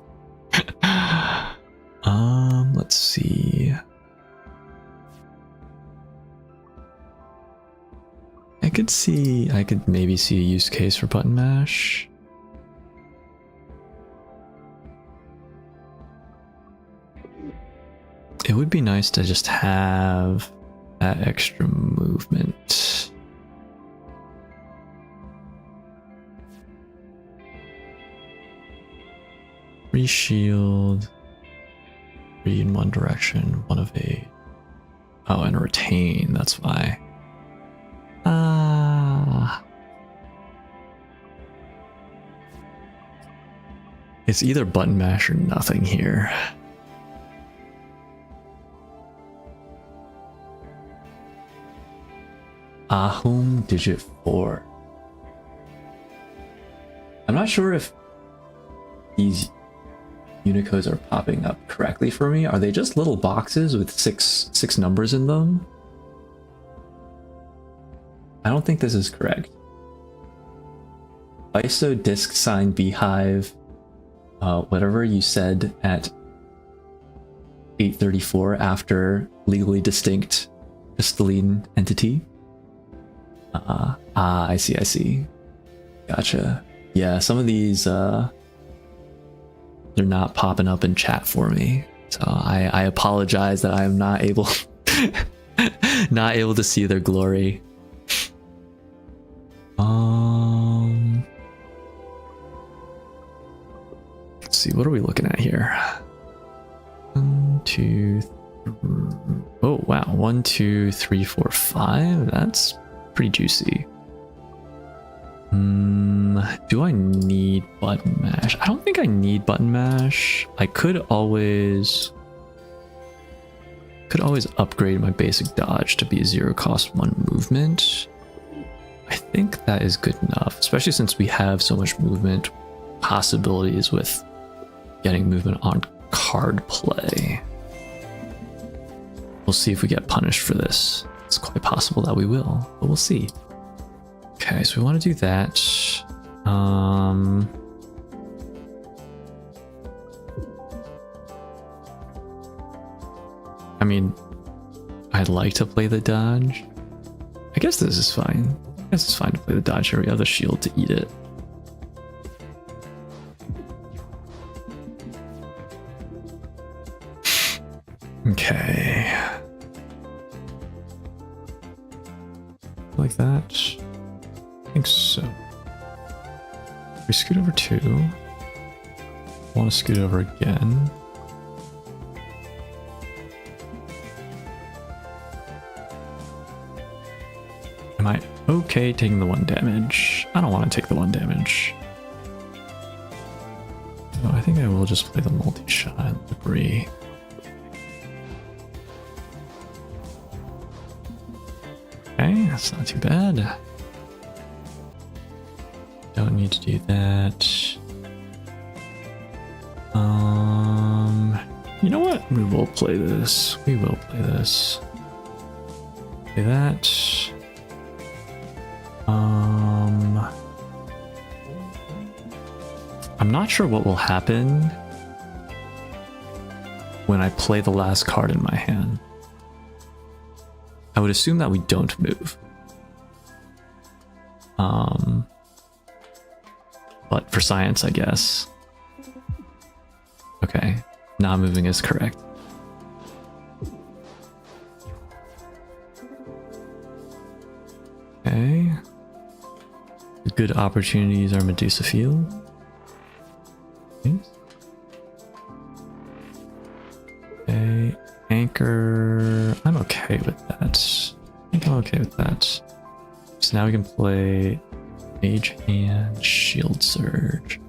Let's see. I could maybe see a use case for button mash. It would be nice to just have that extra movement. Free shield, 3 in one direction, 1 of 8. Oh, and retain, that's why. It's either button mash or nothing here. Ahum digit 4. I'm not sure if these Unicodes are popping up correctly for me. Are they just little boxes with six numbers in them? I don't think this is correct. ISO disk sign beehive, whatever you said at 8:34 after legally distinct crystalline entity. I see. Gotcha. Yeah, some of these, they're not popping up in chat for me. So I apologize that I am not able, not able to see their glory. Let's see, what are we looking at here? 1, 2, 3. Oh wow, 1, 2, 3, 4, 5. That's pretty juicy. Do I need button mash? I don't think I need button mash. I could always upgrade my basic dodge to be a 0 cost 1 movement. I think that is good enough, especially since we have so much movement possibilities with getting movement on card play. We'll see if we get punished for this. It's quite possible that we will, but we'll see. Okay, so we want to do that. I mean, I'd like to play the dodge. I guess this is fine. I guess it's fine to play the dodge here. We have the shield to eat it. Okay. like that? I think so. We scoot over 2. Want to scoot over again. Am I okay taking the 1 damage? I don't want to take the 1 damage. So I think I will just play the multi-shot and debris. Okay, that's not too bad. Don't need to do that. You know what? We will play this. We will play this. Play that. I'm not sure what will happen when I play the last card in my hand. I would assume that we don't move. But for science, I guess. Okay, not moving is correct. Okay. The good opportunities are Medusa Field. Okay, Anchor. I'm okay with that. I think I'm okay with that. So now we can play Mage Hand, Shield Surge.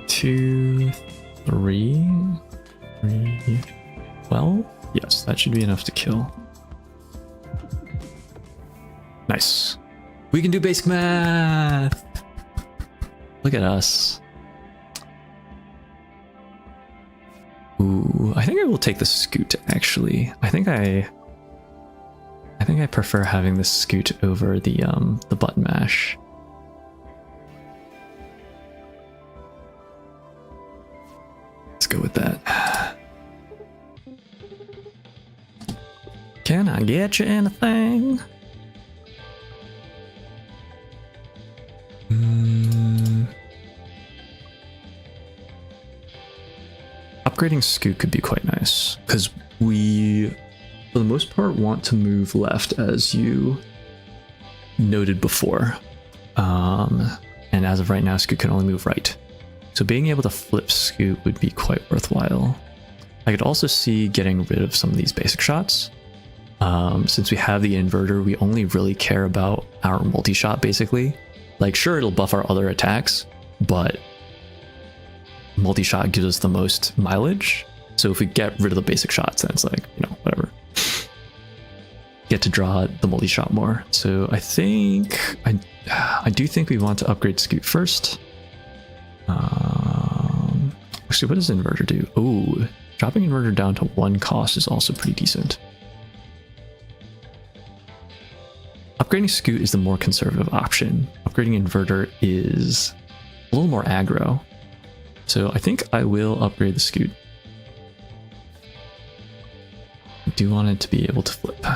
Two, three. Well, yes, that should be enough to kill. Nice. We can do basic math. Look at us. Ooh, I think I will take the scoot actually. I think I prefer having the scoot over the button mash. Let's go with that. Can I get you anything? Upgrading scoot could be quite nice because we, for the most part, want to move left as you noted before. And as of right now, scoot can only move right. So being able to flip scoot would be quite worthwhile. I could also see getting rid of some of these basic shots. Since we have the inverter, we only really care about our multi-shot basically. Like sure, it'll buff our other attacks, but multi-shot gives us the most mileage. So if we get rid of the basic shots, then it's like, you know, whatever. Get to draw the multi-shot more. So I think, I do think we want to upgrade scoot first. Actually, what does inverter do? Oh, dropping inverter down to 1 cost is also pretty decent. Upgrading scoot is the more conservative option. Upgrading inverter is a little more aggro. So I think I will upgrade the scoot. I do want it to be able to flip.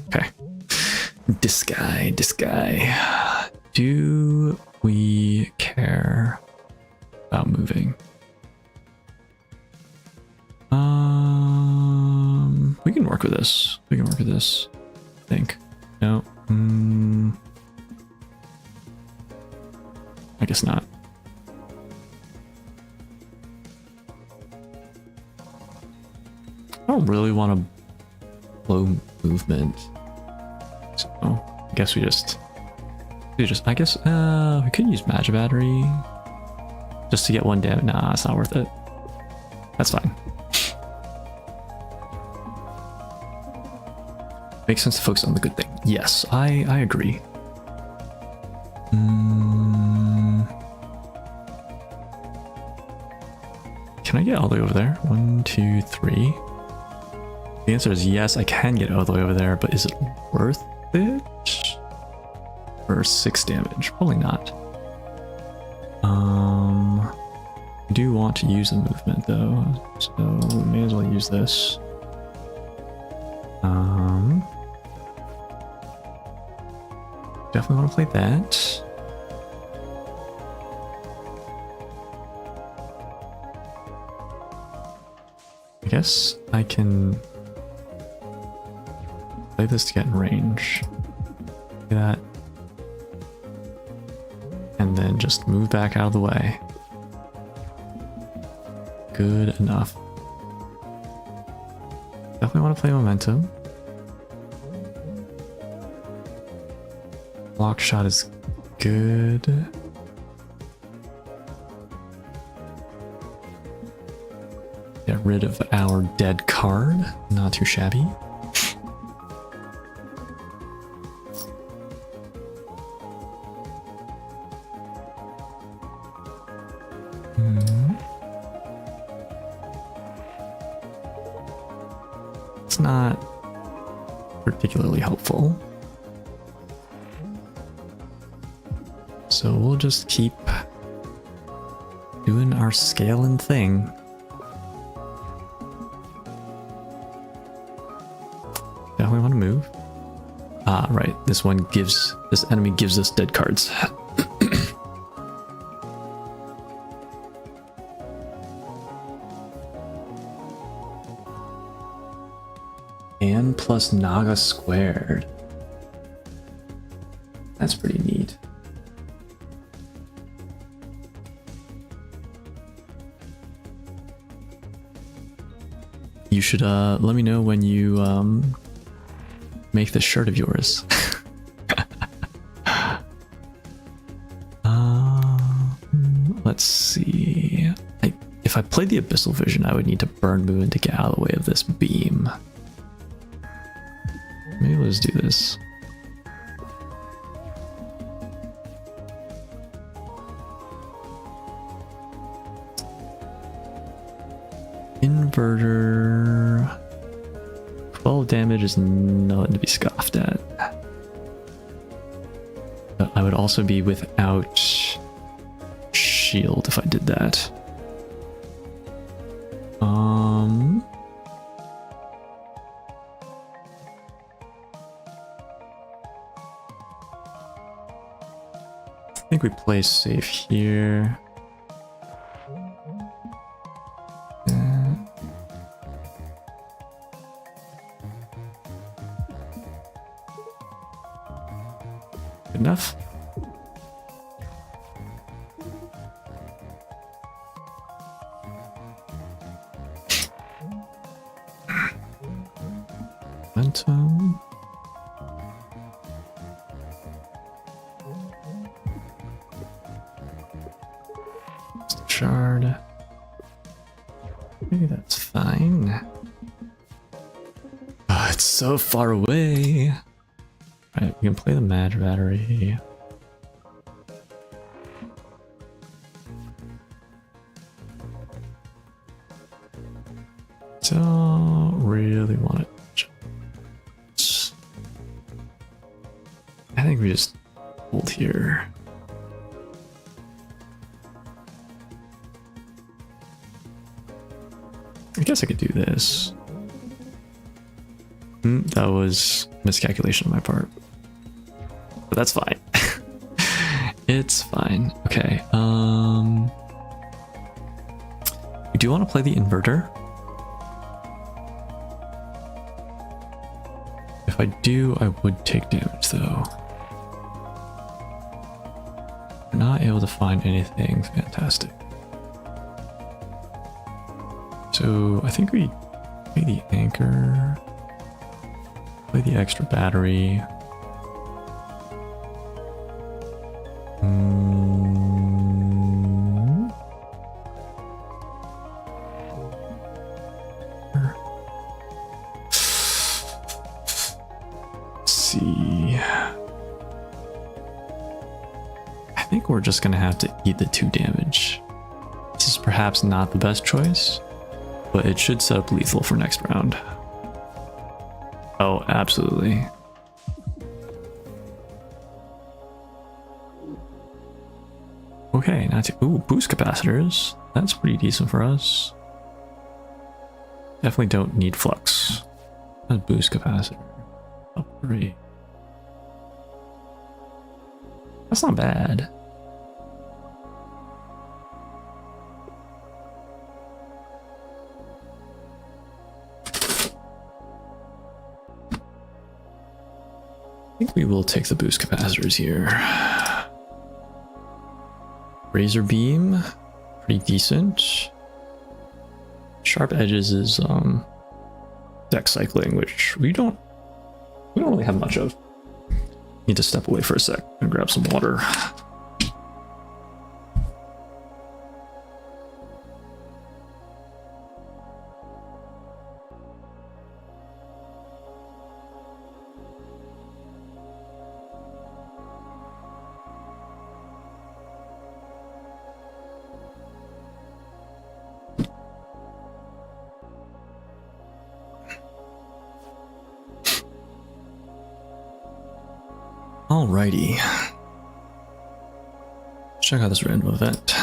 Okay. This guy. Do we care about moving? We can work with this. I think. No. I guess not. I don't really want to blow movement. So I guess we just I guess we could use Magic Battery just to get 1 damage. Nah, it's not worth it. That's fine. Makes sense to focus on the good thing. Yes, I agree. Can I get all the way over there? 1, 2, 3. The answer is yes, I can get all the way over there, but is it worth it? For 6 damage? Probably not. I do want to use the movement though, so we may as well use this. Definitely want to play that. I guess I can play this to get in range. Do that. And then just move back out of the way. Good enough. Definitely want to play momentum. Block shot is good. Get rid of our dead card. Not too shabby. It's not particularly helpful. So we'll just keep doing our scaling thing. Definitely want to move. Ah, right. This enemy gives us dead cards. And plus Naga squared. That's pretty neat. You should let me know when you make this shirt of yours. Let's see. If I played the Abyssal Vision, I would need to burn Moon to get out of the way of this beam. Maybe let's do this. Inverter. 12 damage is nothing to be scoffed at. But I would also be without shield if I did that. I think we play safe here. Good enough. Momentum. Shard. Maybe that's fine. Oh, it's so far away. Alright, we can play the Mad Battery. Don't really want it. I think we just hold here. I guess I could do this. That was miscalculation on my part. But that's fine. It's fine. Okay. We do want to play the inverter. If I do, I would take damage though. We're not able to find anything fantastic. So I think we play the anchor, play the extra battery. Let's see. I think we're just gonna have to eat the 2 damage. This is perhaps not the best choice, but it should set up lethal for next round. Oh, absolutely. Okay, not too. Ooh, boost capacitors. That's pretty decent for us. Definitely don't need flux. A boost capacitor. Upgrade. That's not bad. I think we will take the boost capacitors here. Razor beam, pretty decent. Sharp edges is deck cycling, which we don't really have much of. Need to step away for a sec and grab some water. Alrighty. Let's check out this random event.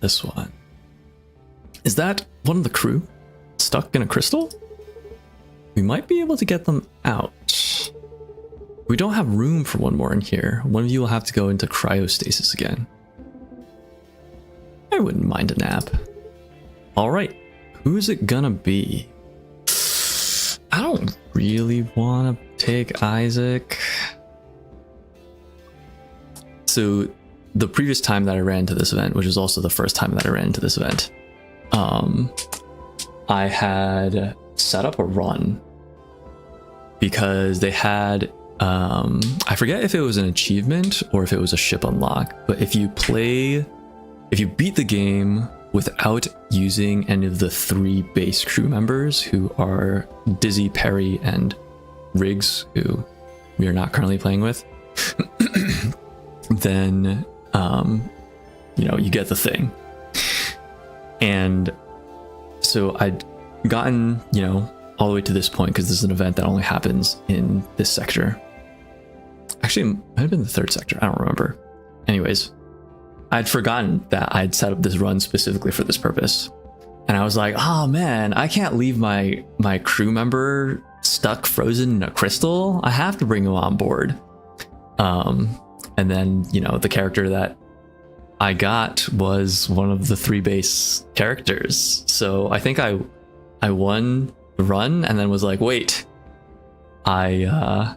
This one. Is that one of the crew stuck in a crystal? We might be able to get them out. We don't have room for one more in here. One of you will have to go into cryostasis again. I wouldn't mind a nap. Alright, who's it gonna be? I don't really want to take Isaac. So the previous time that I ran to this event, which is also the first time that I ran to this event, I had set up a run because they had, I forget if it was an achievement or if it was a ship unlock, but if you beat the game without using any of the 3 base crew members, who are Dizzy, Perry, and Riggs, who we are not currently playing with, then you get the thing. And so I'd gotten all the way to this point because this is an event that only happens in this sector. Actually, it might have been the 3rd sector, I don't remember. Anyways, I'd forgotten that I'd set up this run specifically for this purpose. And I was like, oh man, I can't leave my crew member stuck frozen in a crystal. I have to bring him on board. And then, the character that I got was one of the 3 base characters. So I think I won the run and then was like, wait, I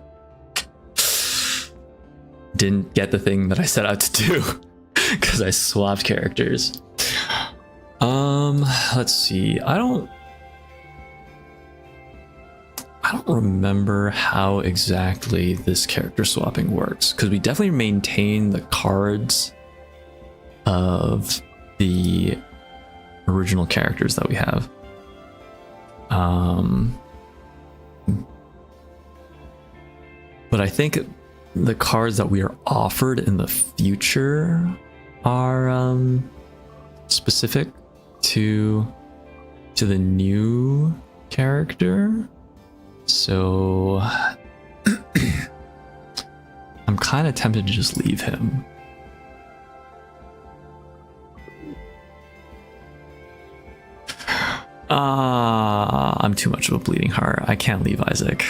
didn't get the thing that I set out to do because I swapped characters. Let's see. I don't remember how exactly this character swapping works, because we definitely maintain the cards of the original characters that we have. But I think the cards that we are offered in the future are specific to the new character. So I'm kind of tempted to just leave him. I'm too much of a bleeding heart. I can't leave Isaac.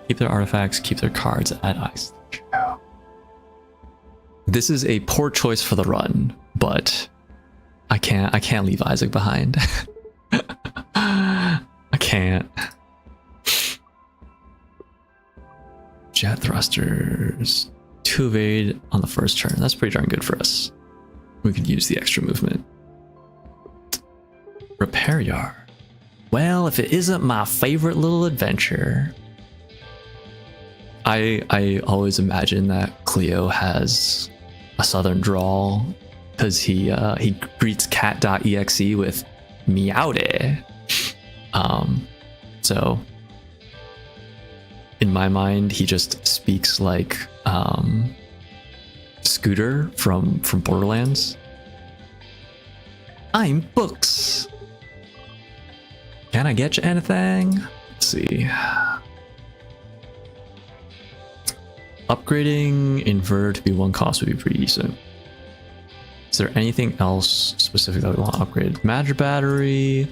Keep their artifacts, keep their cards at ice. This is a poor choice for the run, but I can't leave Isaac behind. I can't. Jet thrusters, 2 evade on the first turn. That's pretty darn good for us. We could use the extra movement. Repair yard. Well, if it isn't my favorite little adventure. I always imagine that Cleo has a southern drawl because he greets cat.exe with meowdy. So in my mind, he just speaks like Scooter from Borderlands. I'm Books. Can I get you anything? Let's see. Upgrading inverter to be 1 cost would be pretty decent. Is there anything else specific that we want to upgrade? Magic battery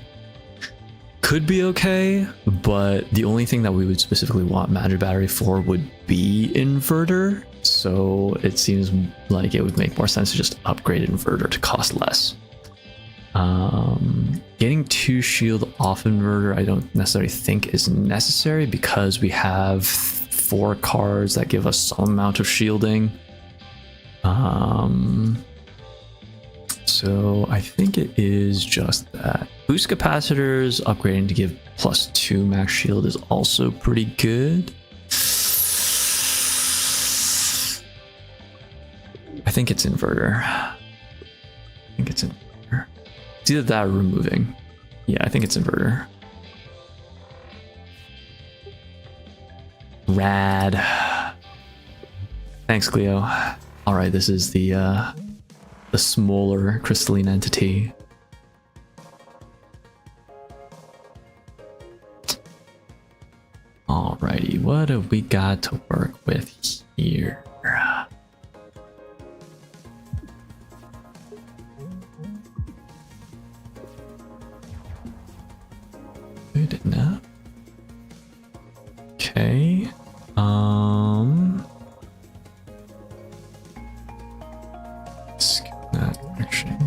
could be okay, but the only thing that we would specifically want magic battery for would be inverter. So it seems like it would make more sense to just upgrade inverter to cost less. Getting 2 shield off inverter I don't necessarily think is necessary because we have 4 cards that give us some amount of shielding. So I think it is just that. Boost capacitors upgrading to give +2 max shield is also pretty good. I think it's inverter. It's either that or removing. Yeah, I think it's inverter. Rad. Thanks, Cleo. All right, this is the smaller crystalline entity. Alrighty, what have we got to work with here? Good enough. Okay. That direction.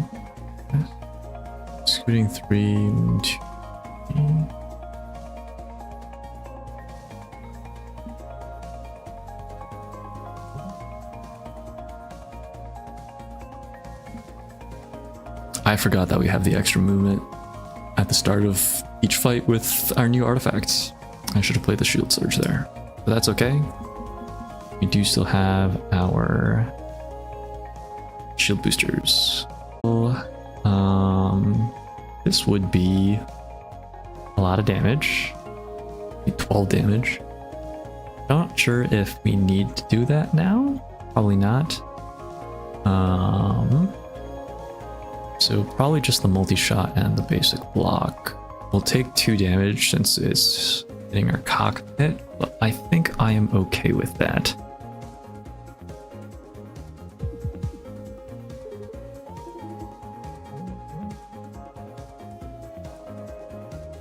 Scooting 3, 2, 3. I forgot that we have the extra movement at the start of each fight with our new artifacts. I should have played the shield surge there, but that's okay. We do still have our shield boosters. This would be a lot of damage. 12 damage. Not sure if we need to do that now. Probably not. So probably just the multi-shot and the basic block. We'll take 2 damage since it's hitting our cockpit, but I think I am okay with that.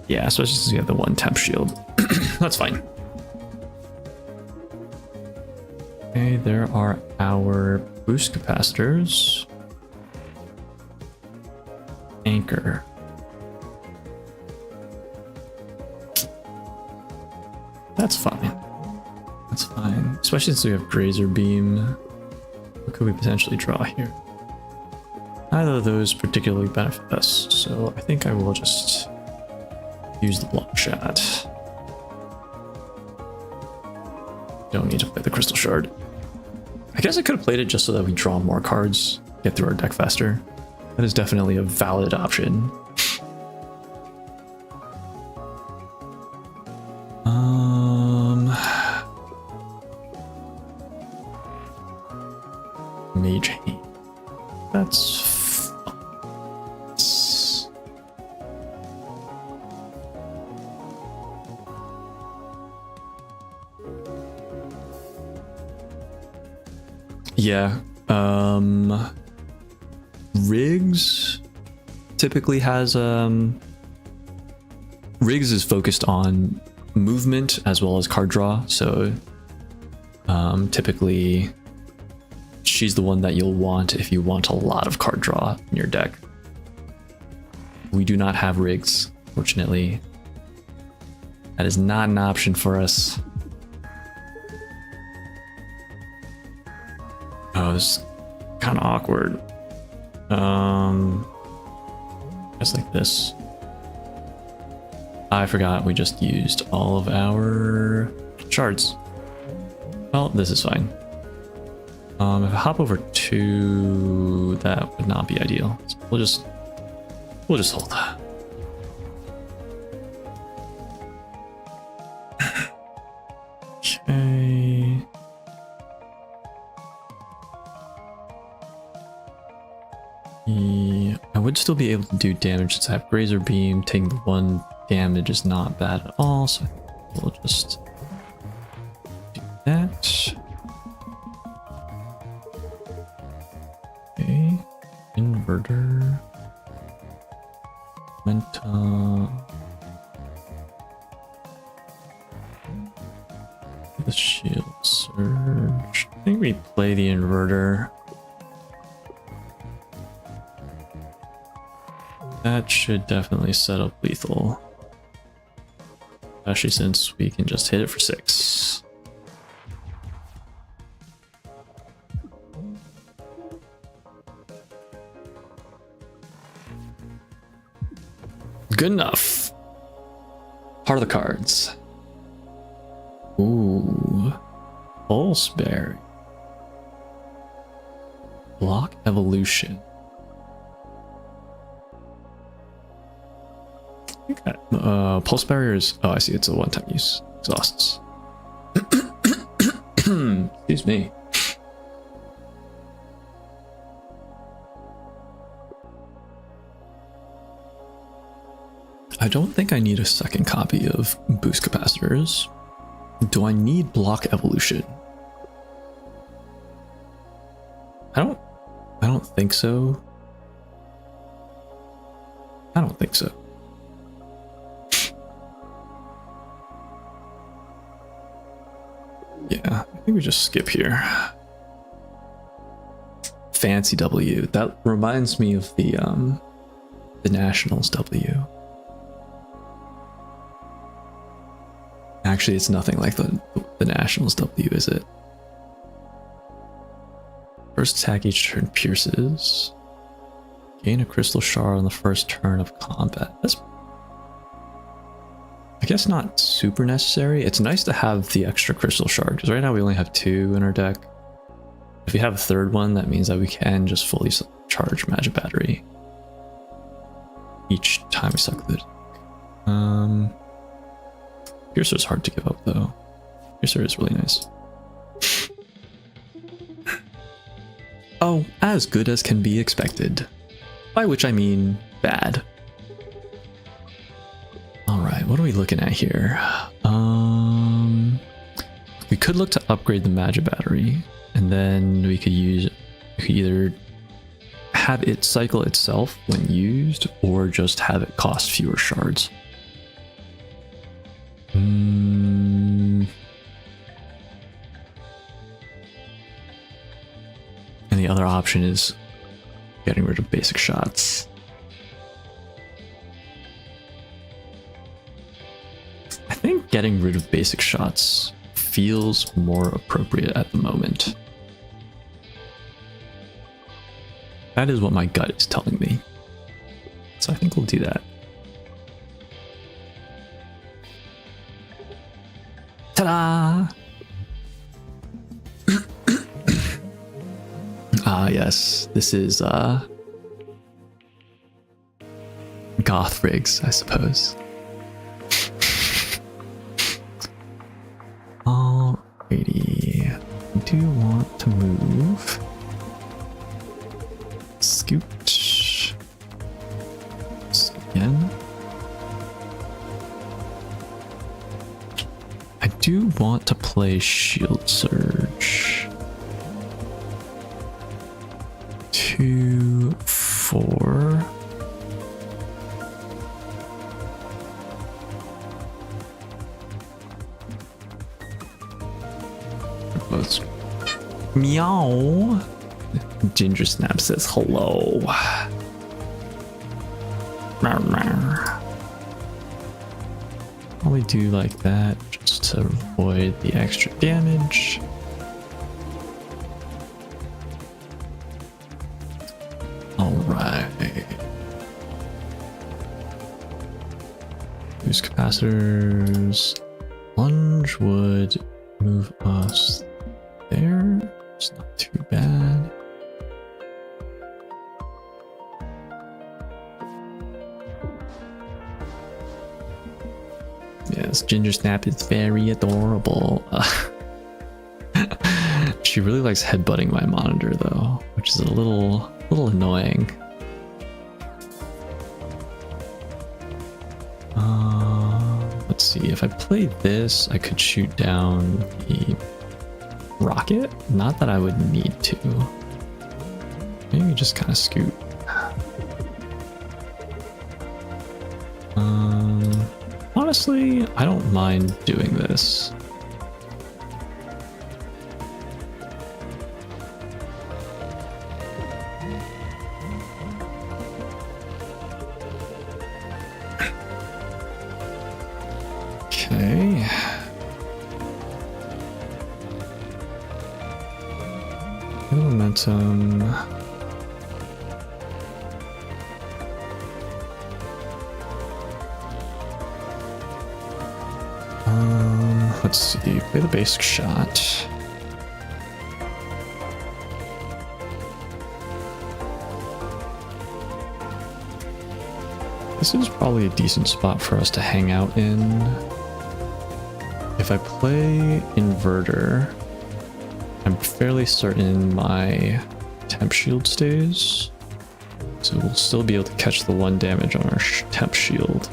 Yeah, especially since we have the 1 temp shield. That's fine. Okay, there are our boost capacitors. Anchor. That's fine. That's fine. Especially since we have Grazer Beam. What could we potentially draw here? Neither of those particularly benefit us, so I think I will just use the block shot. Don't need to play the crystal shard. I guess I could have played it just so that we draw more cards, get through our deck faster. That is definitely a valid option. Mage Hand. That's yeah. Riggs typically has Riggs is focused on movement as well as card draw, so typically she's the one that you'll want if you want a lot of card draw in your deck. We do not have Riggs, fortunately. That is not an option for us. Oh, this is kind of awkward. Just like this. I forgot we just used all of our shards. Well, this is fine. If I hop over 2, that would not be ideal. So we'll just hold. Okay. Yeah, I would still be able to do damage since I have Grazer Beam. Taking the 1 damage is not bad at all, so we'll just do that. Okay, the shield surge. I think we play the inverter. That should definitely set up lethal. Especially since we can just hit it for 6. Good enough. Heart of the cards. Ooh. Pulseberry. Block evolution. Okay. Pulse barriers. Oh, I see. It's a one-time use. Exhausts. Excuse me. I don't think I need a second copy of boost capacitors. Do I need block evolution? I don't think so. I don't think so. Yeah, I think we just skip here. Fancy W. That reminds me of the Nationals W. Actually, it's nothing like the Nationals W, is it? First attack each turn pierces. Gain a crystal shard on the first turn of combat. That's, I guess, not super necessary. It's nice to have the extra crystal shard, because right now we only have 2 in our deck. If we have a third one, that means that we can just fully charge Magic Battery each time we suck the deck. Piercer is hard to give up, though. Piercer is really nice. Oh, as good as can be expected. By which I mean bad. Alright, what are we looking at here? We could look to upgrade the Magic Battery, and then we could either have it cycle itself when used, or just have it cost fewer shards. And the other option is getting rid of basic shots. I think getting rid of basic shots feels more appropriate at the moment. That is what my gut is telling me. So I think we'll do that. Ta-da! Ah, yes, this is goth rigs, I suppose. Alrighty, I do want to move. Scoot. Again. I do want to play Shield Surge. 2, 4. Let's meow. Ginger Snap says hello. Probably do like that just to avoid the extra damage. Alright. Use capacitors. Lunge would move us there. It's not too bad. Yes, Ginger Snap is very adorable. She really likes headbutting my monitor though, which is a little annoying. Let's see, if I play this, I could shoot down the rocket. Not that I would need to. Maybe just kind of scoot. Honestly, I don't mind doing this. And momentum. Let's see. Play the basic shot. This is probably a decent spot for us to hang out in. If I play Inverter, I'm fairly certain my temp shield stays. So we'll still be able to catch the 1 damage on our temp shield.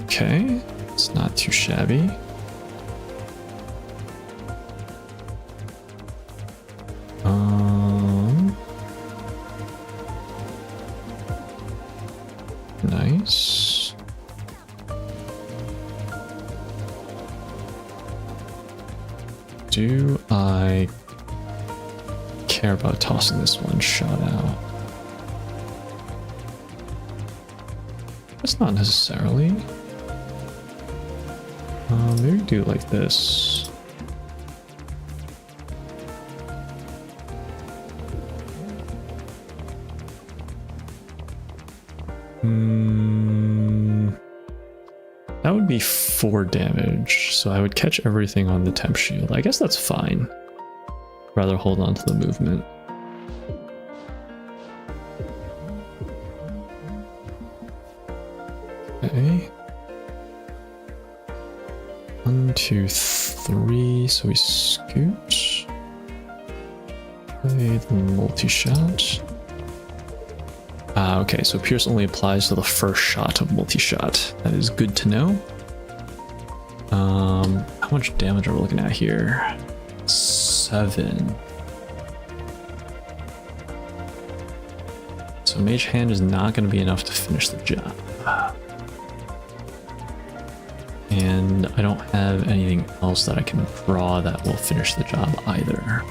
Okay, it's not too shabby. Nice. Do I care about tossing this one shot out? That's not necessarily. Maybe do it like this. That would be 4 damage, so I would catch everything on the temp shield. I guess that's fine. Rather hold on to the movement. Okay. 1, 2, 3, so we scoot. Play the multi-shot. Okay, so Pierce only applies to the first shot of multi-shot. That is good to know. How much damage are we looking at here? 7. So Mage Hand is not going to be enough to finish the job. And I don't have anything else that I can draw that will finish the job either.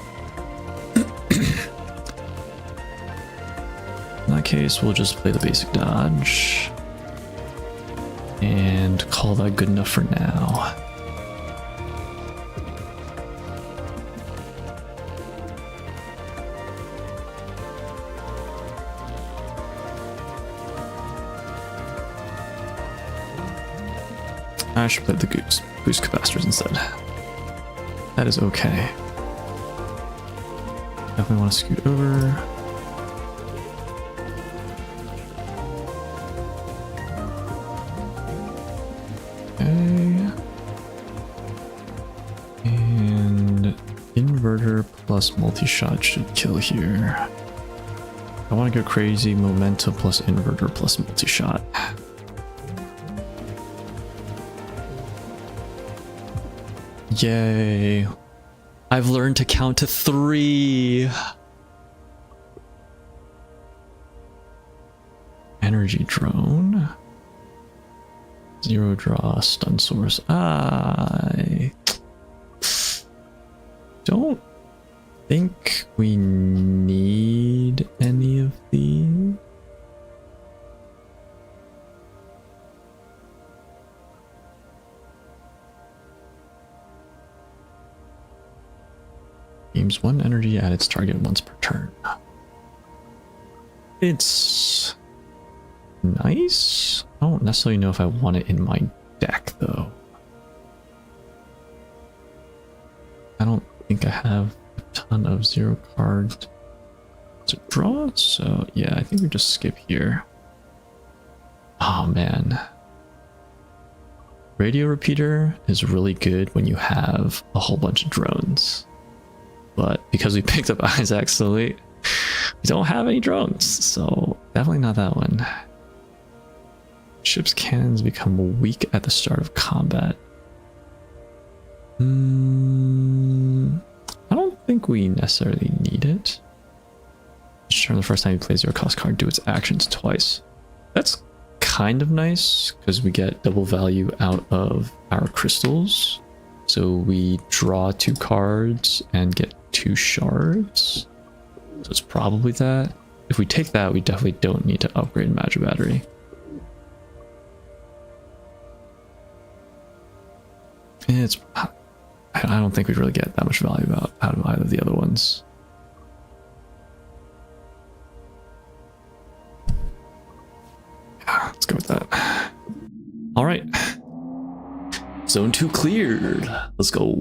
In that case, we'll just play the basic dodge and call that good enough for now. I should play the boost capacitors instead. That is okay. Definitely want to scoot over. Plus multi-shot should kill here. I want to go crazy. Momentum plus inverter plus multi-shot. Yay. I've learned to count to 3. Energy drone. 0 draw, stun source. I don't think we need any of these. Gains 1 energy at its target once per turn. It's nice. I don't necessarily know if I want it in my deck though. I don't think I have a ton of 0 cards to draw, so yeah, I think we just skip here. Oh man. Radio repeater is really good when you have a whole bunch of drones. But because we picked up Isaac so late, we don't have any drones, so definitely not that one. Ship's cannons become weak at the start of combat. I don't think we necessarily need it. Each turn, the first time you play 0 cost card, do its actions twice. That's kind of nice because we get double value out of our crystals. So we draw 2 cards and get 2 shards. So it's probably that. If we take that, we definitely don't need to upgrade Magic Battery. I don't think we really get that much value out of either of the other ones. Yeah, let's go with that. All right. Zone 2 cleared. Let's go.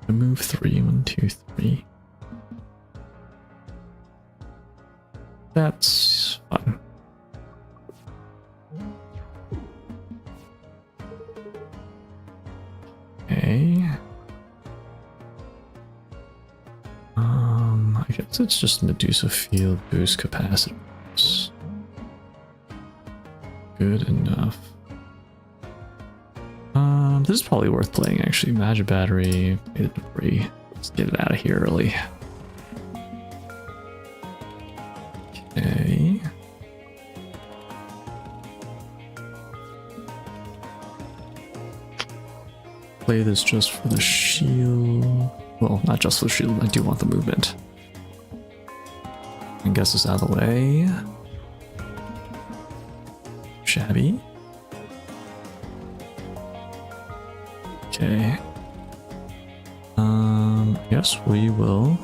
Move 3, 1, 2, 3. That's fun. Okay. I guess it's just Medusa field boost capacitors. Good enough. This is probably worth playing actually. Magic battery, play the debris. Let's get it out of here early. Okay. Play this just for the shield. Well, not just for the shield, I do want the movement. And guess this out of the way. Shabby. Okay. Yes, we will.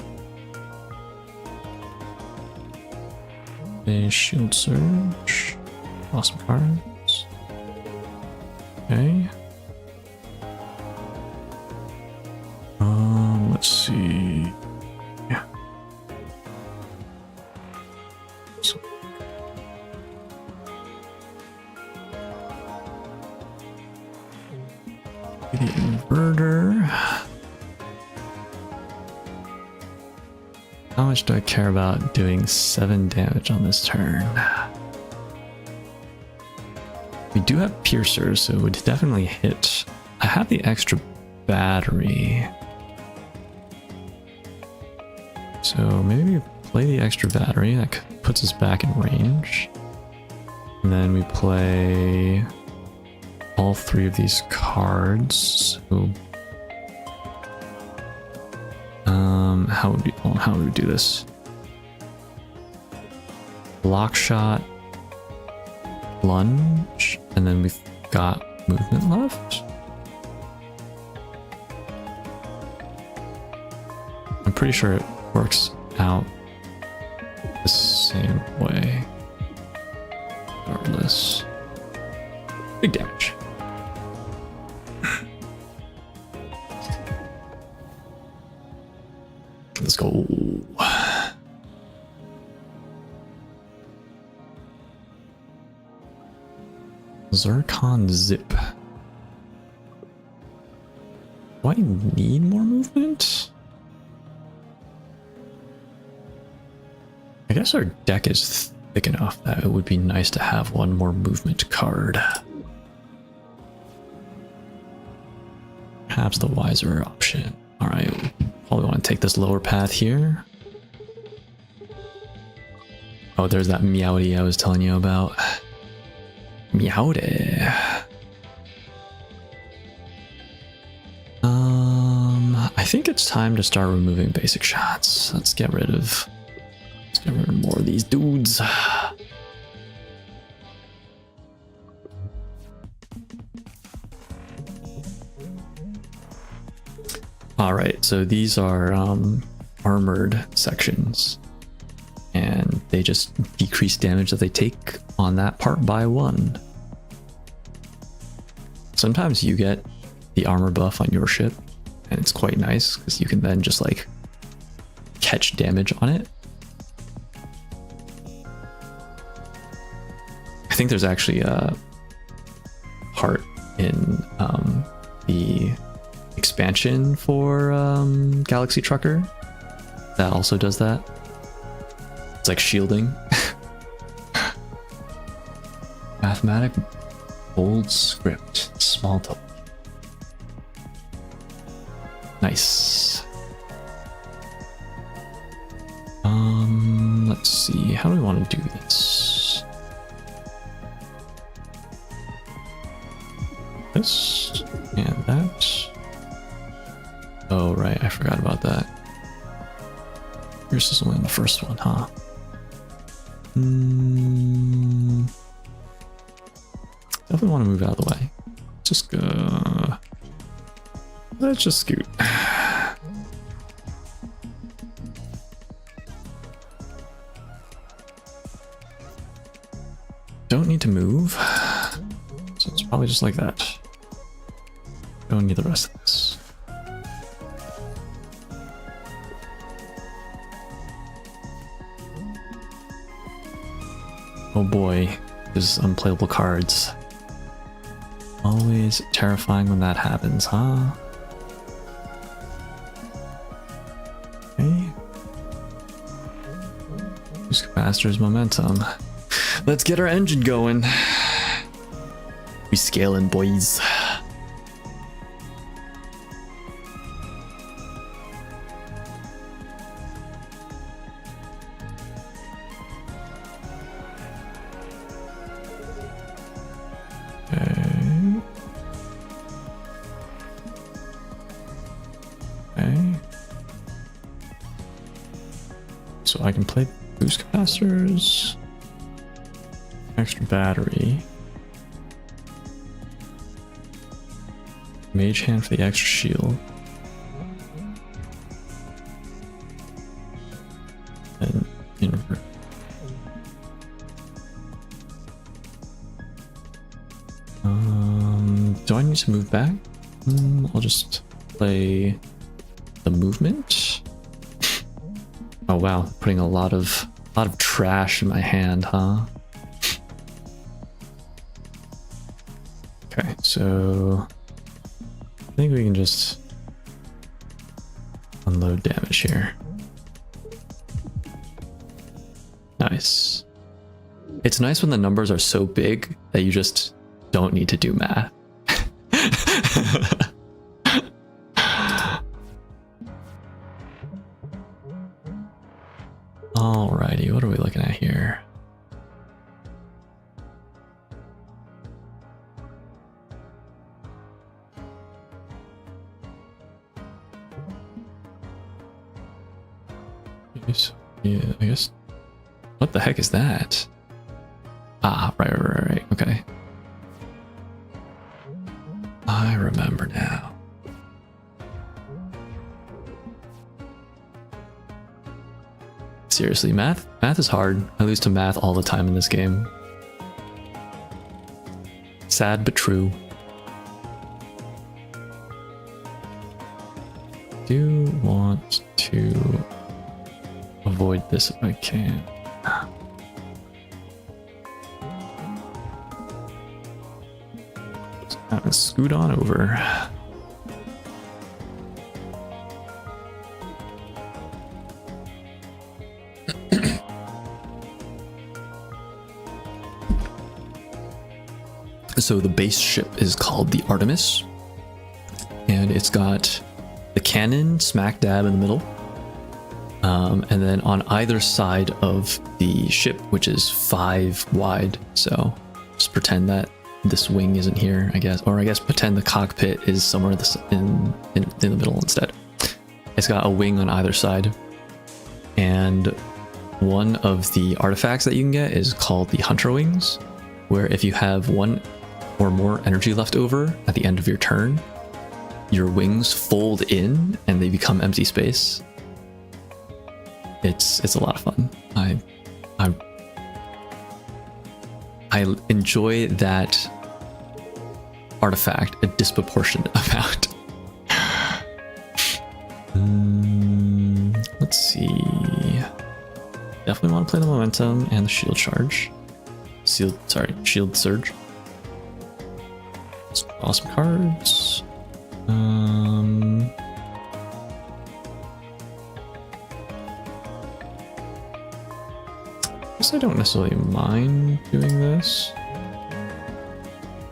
A shield surge. Awesome cards. Okay. Let's see. Yeah. So. The inverter. How much do I care about doing 7 damage on this turn? We do have piercers, so it would definitely hit. I have the extra battery. So maybe we play the extra battery, that puts us back in range. And then we play all 3 of these cards. So, how would we do this? Block shot, lunge, and then we've got movement left. I'm pretty sure it works out the same way. Regardless. Big damage. Let's go. Zircon Zip. Do I need more movement? I guess our deck is thick enough that it would be nice to have one more movement card. Perhaps the wiser option. Alright, probably want to take this lower path here. Oh, there's that Meowdy I was telling you about. Meowdy. I think it's time to start removing basic shots. Let's get rid of more of these dudes. All right, so these are armored sections, and they just decrease damage that they take on that part by 1. Sometimes you get the armor buff on your ship, and it's quite nice because you can then just like catch damage on it. I think there's actually a part in the expansion for Galaxy Trucker that also does that. It's like shielding. Mathematic bold script, small token. Nice. let's see. How do we want to do this? This and that. Oh, right. I forgot about that. Yours is only in the first one, huh? Definitely want to move out of the way. Just go. Let's just scoot. Don't need to move. So it's probably just like that. Don't need the rest of this. Oh boy, there's unplayable cards. Always terrifying when that happens, huh? Okay. Use capacitor's momentum. Let's get our engine going. We scaling, boys. So I can play boost capacitors, extra battery, mage hand for the extra shield, and invert. Do I need to move back? I'll just play the movement. Oh wow, putting a lot of trash in my hand, huh? Okay, so I think we can just unload damage here. Nice. It's nice when the numbers are so big that you just don't need to do math. Alrighty, what are we looking at here? Yeah, I guess. What the heck is that? Ah, right, okay. I remember now. Seriously, math is hard. I lose to math all the time in this game. Sad but true. Do want to avoid this if I can. Just kind of scoot on over. So the base ship is called the Artemis, and it's got the cannon smack dab in the middle, and then on either side of the ship, which is 5 wide. So just pretend that this wing isn't here, I guess, or I guess pretend the cockpit is somewhere in the middle instead. It's got a wing on either side, and one of the artifacts that you can get is called the Hunter Wings, where if you have 1 or more energy left over at the end of your turn, your wings fold in and they become empty space. It's a lot of fun. I enjoy that artifact a disproportionate amount. Let's see. Definitely want to play the momentum and the shield charge. Shield surge. Let's draw some cards. I guess I don't necessarily mind doing this.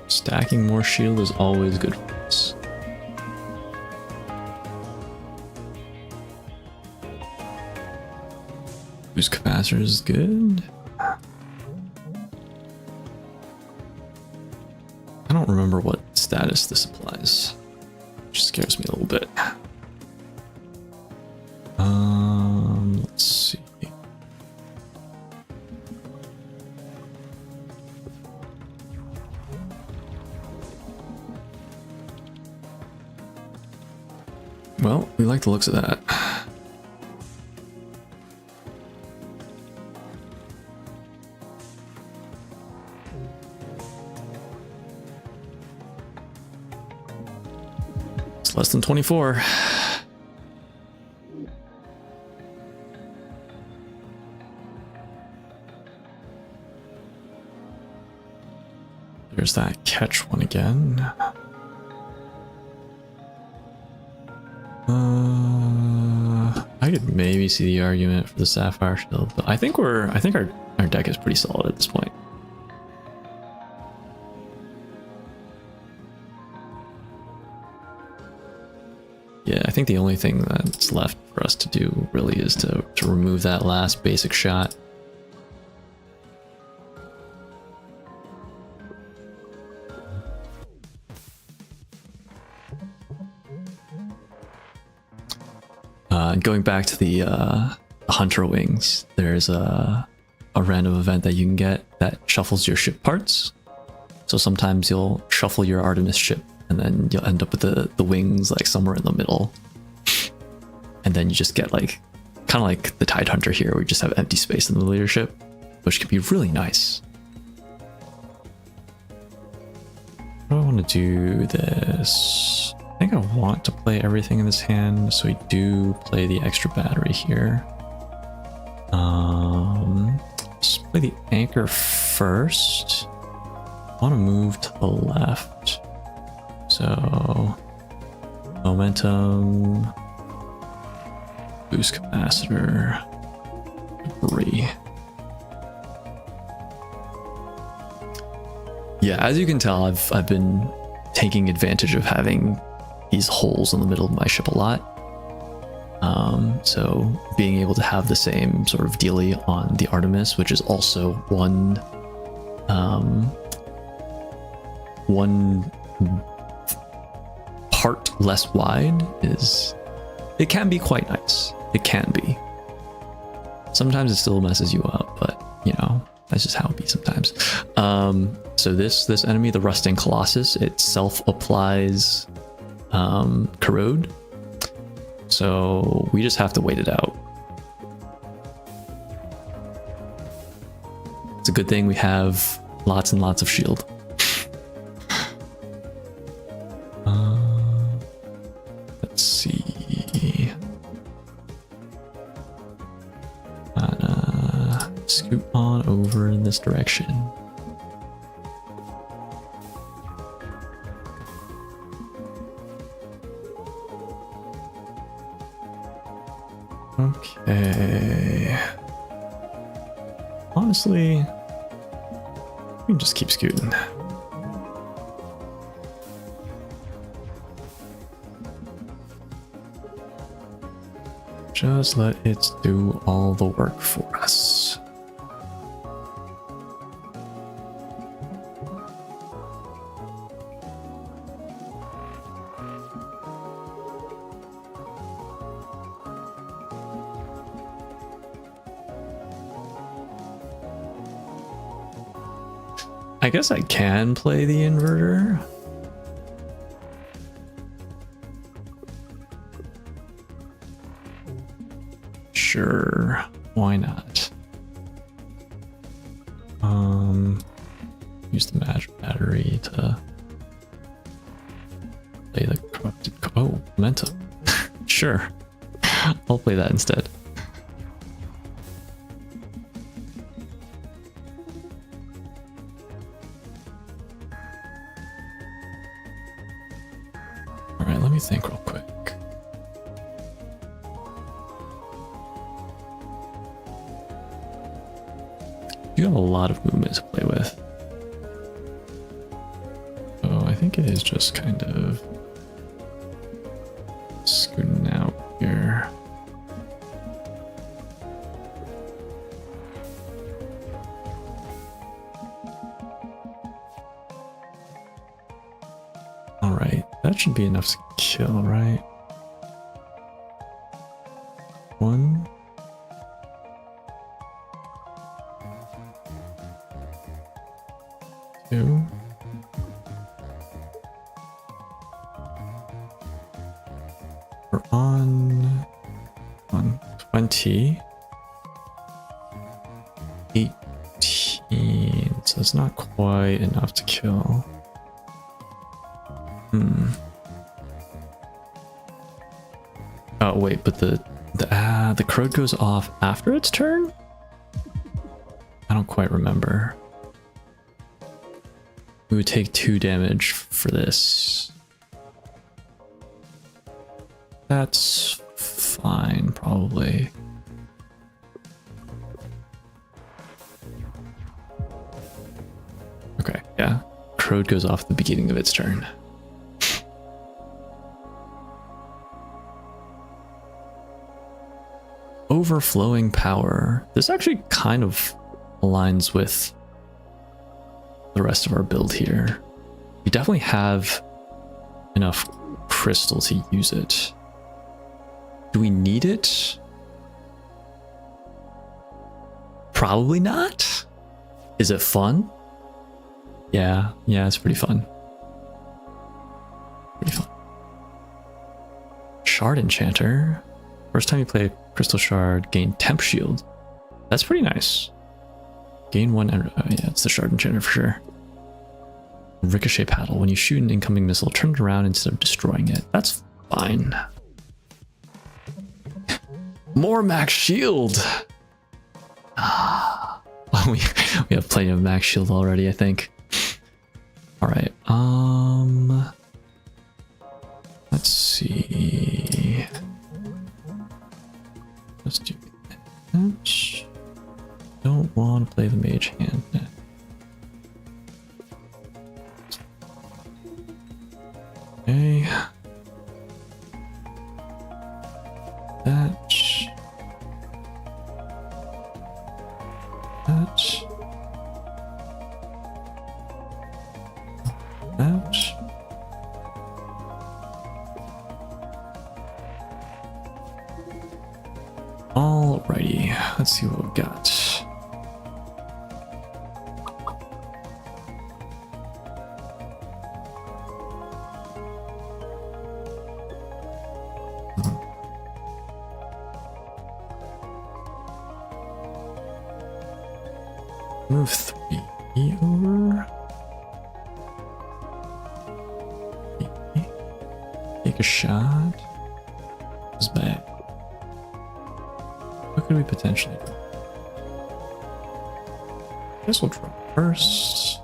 Stacking more shield is always good for us. Boost capacitor is good. I don't remember what status this applies, which scares me a little bit. Let's see. Well, we like the looks of that. It's less than 24. There's that catch one again. I could maybe see the argument for the Sapphire Shield, but I think our deck is pretty solid at this point. Yeah, I think the only thing that's left for us to do really is to remove that last basic shot. Going back to the Hunter Wings, there's a random event that you can get that shuffles your ship parts. So sometimes you'll shuffle your Artemis ship and then you'll end up with the wings like somewhere in the middle. And then you just get like, kind of like the Tide Hunter here, where you just have empty space in the leadership, which could be really nice. I want to do this. I think I want to play everything in this hand, so we do play the extra battery here. Let's play the anchor first. I want to move to the left. So, momentum, boost capacitor, debris. Yeah, as you can tell, I've been taking advantage of having these holes in the middle of my ship a lot. So being able to have the same sort of dealie on the Artemis, which is also one part less wide, it can be quite nice. It can be. Sometimes it still messes you up, but you know, that's just how it be sometimes. So this enemy, the Rusting Colossus, it self-applies corrode. So we just have to wait it out. It's a good thing we have lots and lots of shield. Let's see. Scoot on over in this direction. Okay. Honestly, we can just keep scooting. Just let it do all the work for us. I guess I can play the inverter. Sure, why not? Use the battery to play the corrupted. Oh, momentum. Sure, I'll play that instead. Let me think real quick. You have a lot of movement to play with. So I think it is just kind of scooting out here. Alright, that should be enough to kill, right? 1. Two. We're on 20. 18. So it's not quite enough to kill. Oh wait, but the crowd goes off after its turn? I don't quite remember. We would take 2 damage for this. That's fine, probably. Okay, yeah. Crowd goes off at the beginning of its turn. Overflowing power. This actually kind of aligns with the rest of our build here. We definitely have enough crystal to use it. Do we need it? Probably not. Is it fun? Yeah, it's pretty fun. Pretty fun. Shard Enchanter. First time you play a Crystal Shard, gain Temp Shield. That's pretty nice. Gain 1 yeah, it's the Shard Enchanter for sure. Ricochet Paddle. When you shoot an incoming missile, turn it around instead of destroying it. That's fine. More max shield! we have plenty of max shield already, I think. Alright, let's see. Let's do that. Don't want to play the mage hand now. Okay. That. Alrighty, let's see what we've got. Move 3 over. Take a shot. It's bad. What could we potentially do? I guess we'll draw first.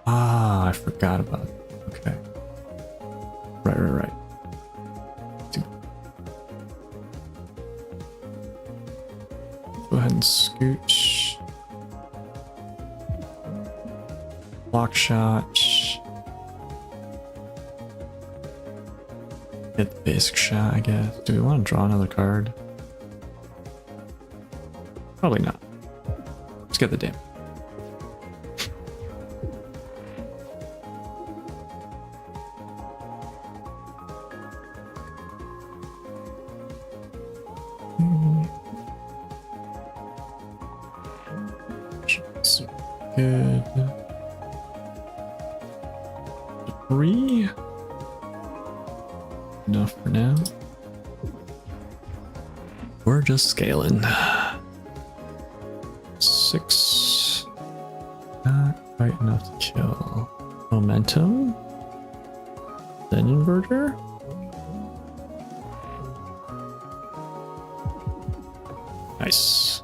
Ah, I forgot about it. Okay. Right. Go ahead and scooch. Block shot. Hit the basic shot, I guess. Do we want to draw another card? Probably not. Let's get the damage. So good. 3. Enough for now. We're just scaling. 6. Not quite enough to kill. Momentum. Then inverter. Nice.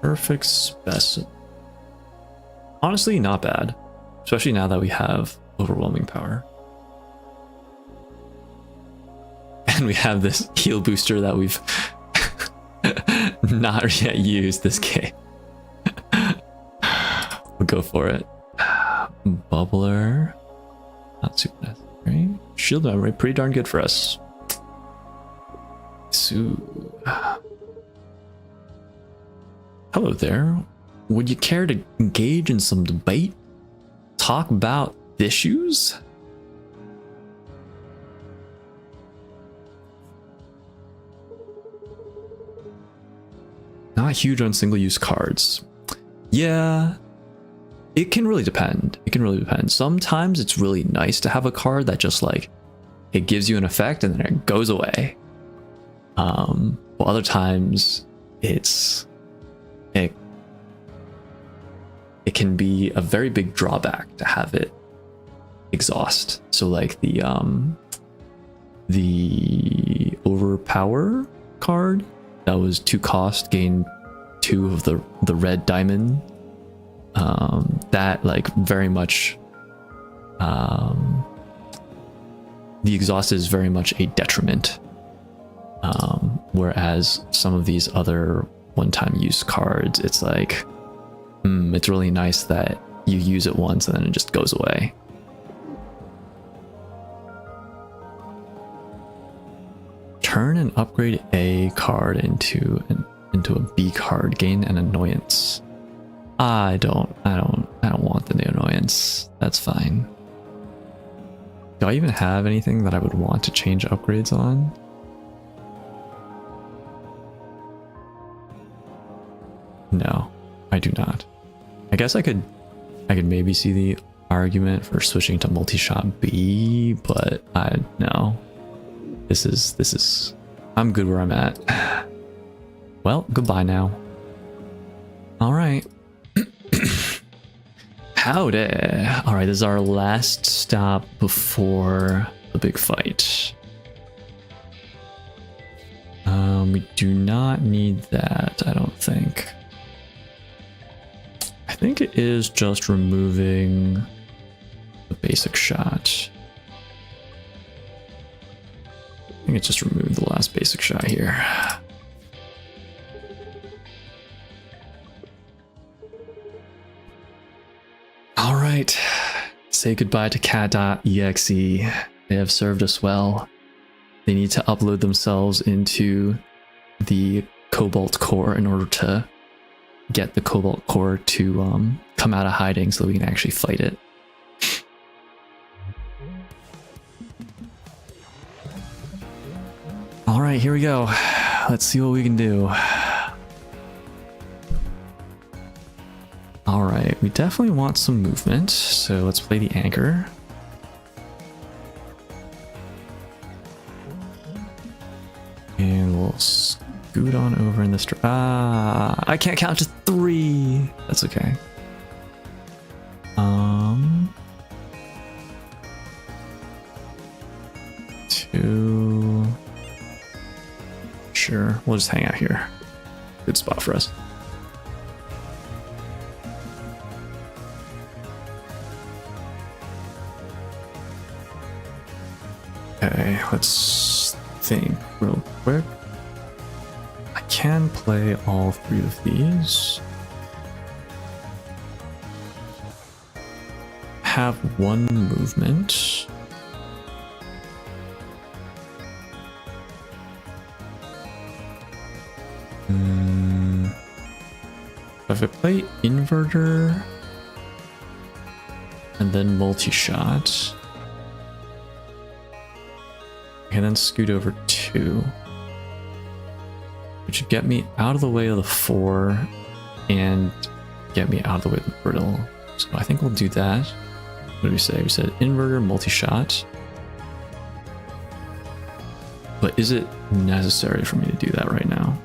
Perfect specimen. Honestly, not bad. Especially now that we have overwhelming power. And we have this heal booster that we've not yet used this game. We'll go for it. Bubbler. Not super necessary. Shield memory, pretty darn good for us. So, Hello there. Would you care to engage in some debate? Talk about issues? Not huge on single-use cards. Yeah, it can really depend. It can really depend. Sometimes it's really nice to have a card that just like, it gives you an effect and then it goes away. Well, other times it can be a very big drawback to have it exhaust. So like the overpower card that was 2 cost, gain 2 of the red diamond. That like very much the exhaust is very much a detriment. Whereas some of these other one-time use cards, it's like, it's really nice that you use it once and then it just goes away. Turn and upgrade a card into a B card. Gain an annoyance. I don't want the new annoyance. That's fine. Do I even have anything that I would want to change upgrades on? No, I do not. I guess I could maybe see the argument for switching to multi-shot B, but no. This is I'm good where I'm at. Well, goodbye now. All right. Howdy. All right, this is our last stop before the big fight. We do not need that, I don't think. I think it is just removing the basic shot. I think it's just removed the last basic shot here. All right, say goodbye to cat.exe. They have served us well. They need to upload themselves into the Cobalt core in order to get the Cobalt core to come out of hiding so that we can actually fight it. All right, here we go. Let's see what we can do. All right, we definitely want some movement, so let's play the anchor. And we'll scoot on over in this. I can't count to 3. That's okay. 2. Sure, we'll just hang out here. Good spot for us. Okay, let's think real quick. I can play all 3 of these. Have 1 movement. If I play inverter and then multi-shot, I can then scoot over 2, which would get me out of the way of the 4 and get me out of the way of the brittle. So I think we'll do that. What did we say? We said inverter, multi-shot. But is it necessary for me to do that right now?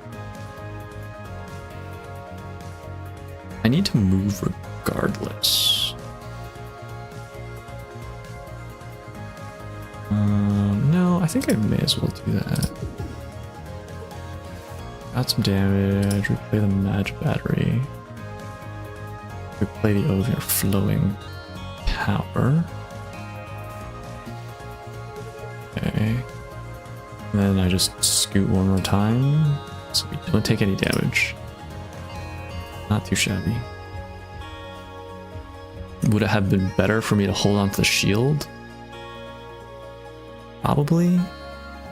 I need to move regardless. No, I think I may as well do that. Got some damage, replay the magic battery. Replay the overflowing power. Okay. And then I just scoot 1 more time, so we don't take any damage. Not too shabby. Would it have been better for me to hold on to the shield? Probably.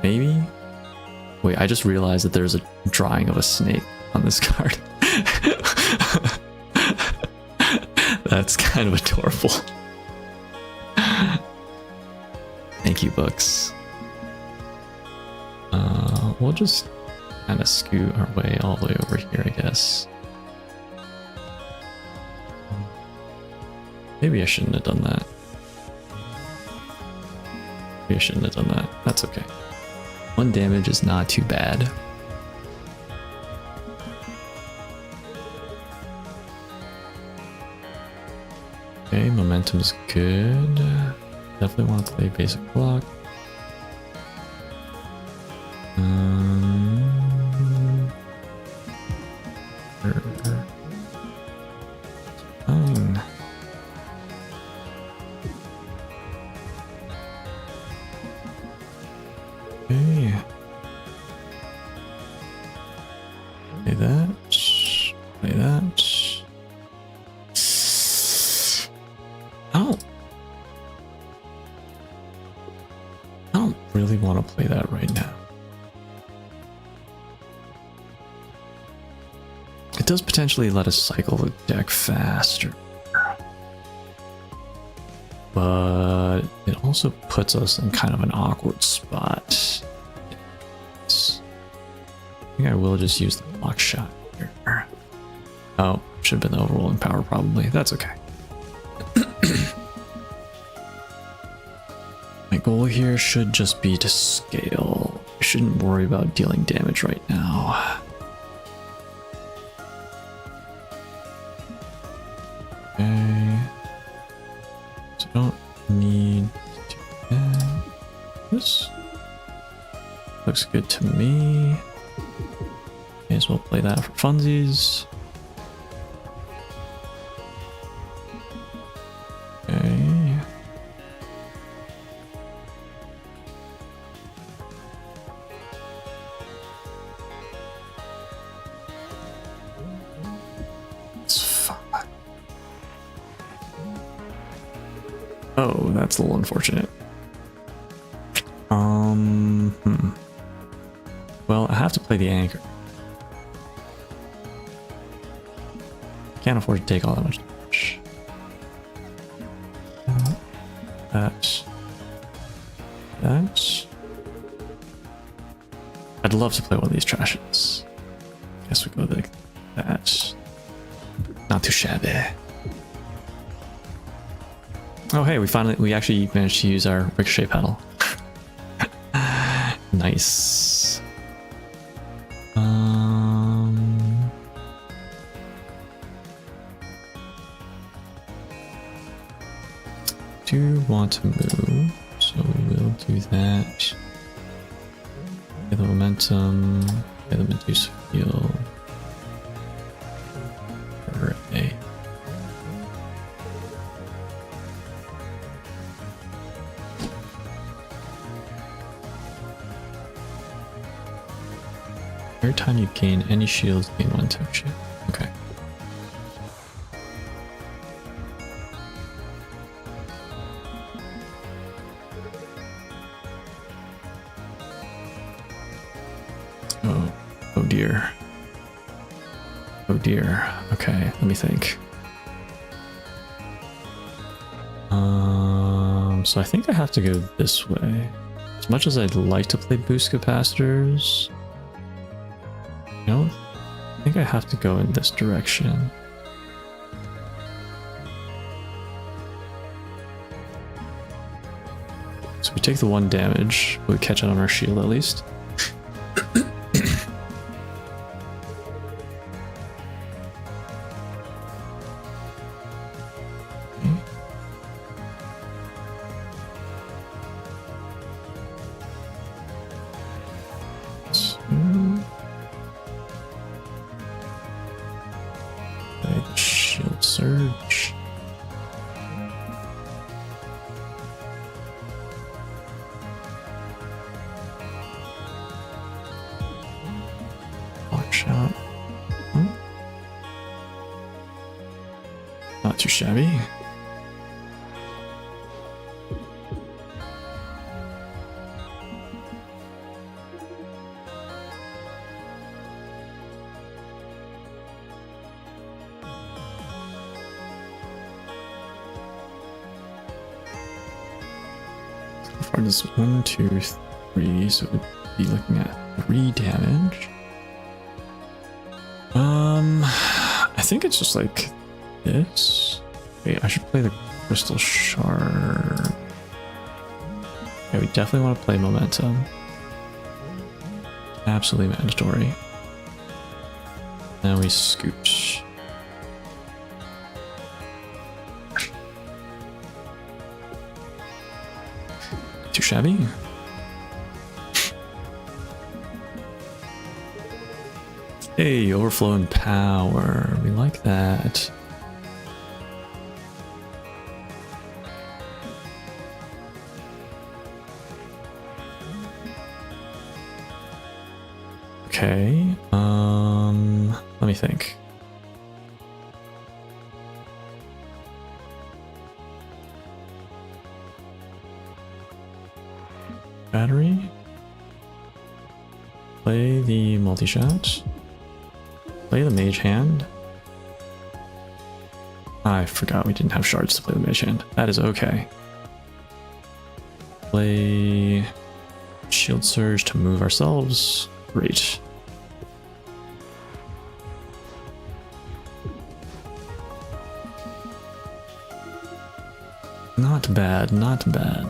Maybe. Wait, I just realized that there's a drawing of a snake on this card. That's kind of adorable. Thank you, books. We'll just kind of scoot our way all the way over here, I guess. Maybe I shouldn't have done that. Maybe I shouldn't have done that. That's okay. 1 damage is not too bad. Okay, momentum's good. Definitely want to play basic block. Fine. Okay. Play that. Play that. I don't really want to play that right now. It does potentially let us cycle the deck faster, but it also puts us in kind of an awkward spot. I think I will just use the block shot here. Oh, should have been the overwhelming power probably. That's okay. My goal here should just be to scale. I shouldn't worry about dealing damage right now. Okay. So I don't need to do that. This looks good to me. May as well play that for funsies. Okay. Oh, that's a little unfortunate. Well, I have to play the anchor. Can't afford to take all that much damage. That. I'd love to play one of these trashes. Guess we go like that. Not too shabby. Oh hey, we actually managed to use our ricochet paddle. Nice. Do want to move, so we will do that. Get the momentum, get the Medusa field. Hooray. Every time you gain any shields, gain 1 token shield. Okay. Oh dear. Oh dear. Okay, let me think. So I think I have to go this way. As much as I'd like to play boost capacitors, I think I have to go in this direction. So we take the 1 damage, but we catch it on our shield at least. Shield surge. Block shot. Not too shabby. far? This 1, 2, 3. So we'd be looking at 3 damage. I think it's just like this. Wait, I should play the crystal shard. Yeah, we definitely want to play momentum. Absolutely mandatory. Now we scoot. Too shabby. Hey, overflowing power. We like that. Okay. Let me think. Battery. Play the multi-shot. Play the mage hand. I forgot we didn't have shards to play the mage hand. That is okay. Play shield surge to move ourselves. Great. Not bad, not bad.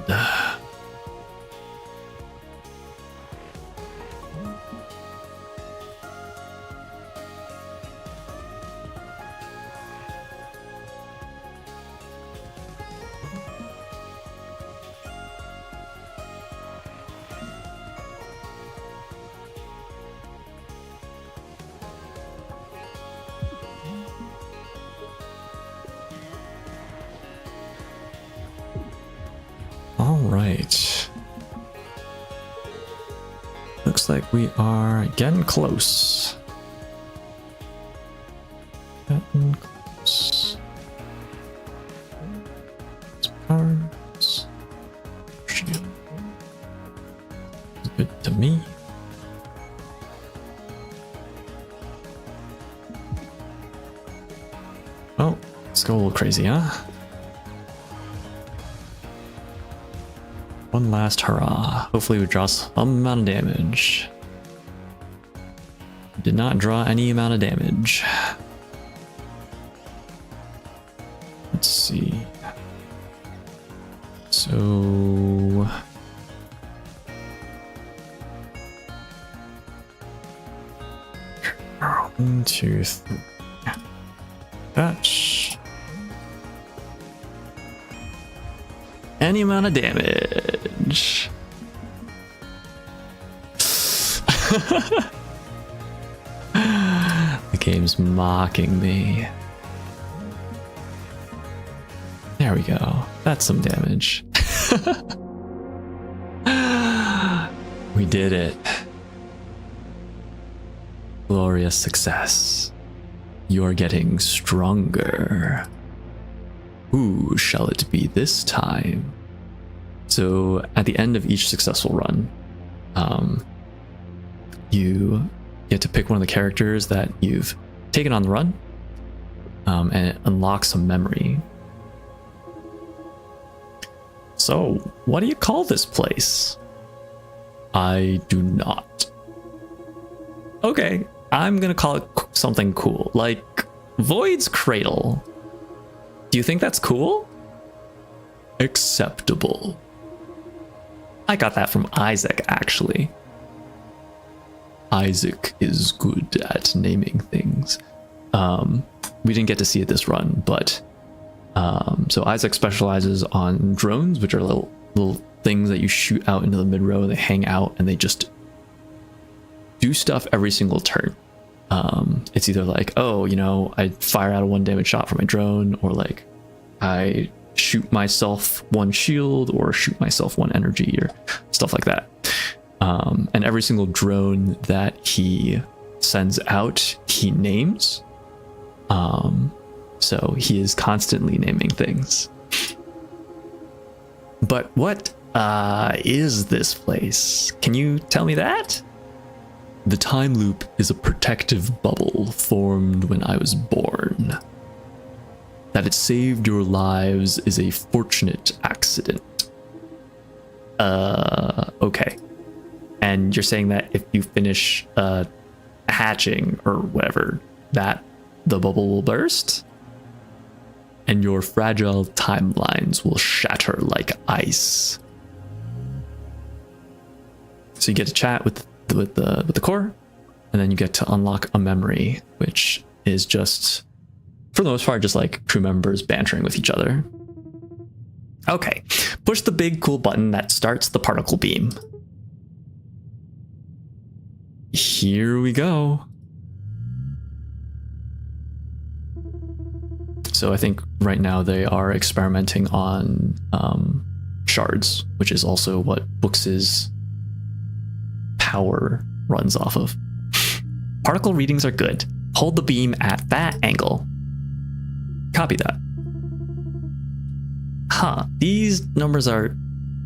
All right. Looks like we are getting close. Getting close. Cards. Shield. Good to me. Oh, let's go a little crazy, huh? One last hurrah. Hopefully we draw some amount of damage. Did not draw any amount of damage. Let's see. So... One, two, three. Touch. Any amount of damage. The game's mocking me. There we go. That's some damage. We did it. Glorious success. You're getting stronger. Who shall it be this time? So at the end of each successful run, you get to pick one of the characters that you've taken on the run, and it unlocks some memory. So what do you call this place? I do not. Okay, I'm gonna call it something cool, like Void's Cradle. Do you think that's cool? Acceptable. I got that from Isaac, actually. Isaac is good at naming things. We didn't get to see it this run, but so Isaac specializes on drones, which are little things that you shoot out into the mid row. They hang out and they just do stuff every single turn. It's either like, oh, you know, I fire out a 1 damage shot from my drone, or like I shoot myself 1 shield or shoot myself 1 energy or stuff like that. And every single drone that he sends out, he names. So he is constantly naming things. But what is this place? Can you tell me that? The time loop is a protective bubble formed when I was born. That it saved your lives is a fortunate accident. Okay. And you're saying that if you finish hatching or whatever, that the bubble will burst? And your fragile timelines will shatter like ice. So you get to chat with the core, and then you get to unlock a memory, which is just, for the most part, just like crew members bantering with each other. Okay, push the big cool button that starts the particle beam. Here we go. So I think right now they are experimenting on shards, which is also what Books' power runs off of. Particle readings are good. Hold the beam at that angle. Copy that. Huh, these numbers are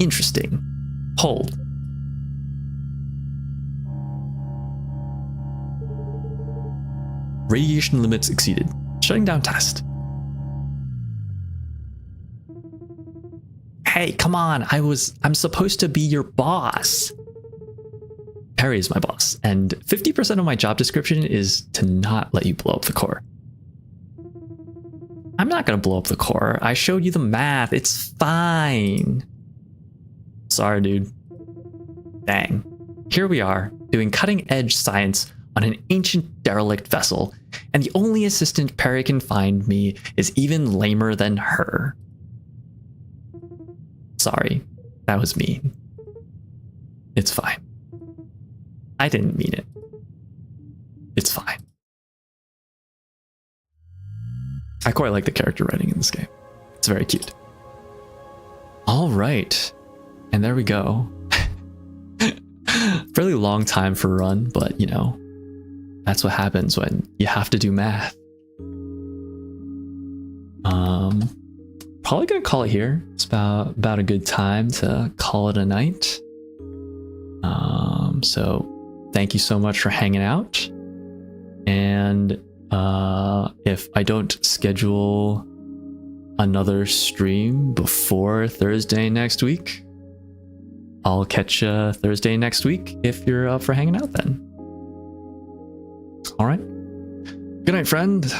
interesting. Hold. Radiation limits exceeded. Shutting down test. Hey, come on, I'm supposed to be your boss. Perry is my boss, and 50% of my job description is to not let you blow up the core. I'm not gonna blow up the core. I showed you the math, it's fine. Sorry, dude. Dang. Here we are, doing cutting-edge science on an ancient derelict vessel, and the only assistant Perry can find me is even lamer than her. Sorry, that was mean. It's fine. I didn't mean it. It's fine. I quite like the character writing in this game. It's very cute. All right, and there we go. Fairly long time for a run, but you know, that's what happens when you have to do math. Probably gonna call it here. It's about a good time to call it a night. So thank you so much for hanging out. And if I don't schedule another stream before Thursday next week, I'll catch you Thursday next week if you're up for hanging out then. All right. Good night, friend.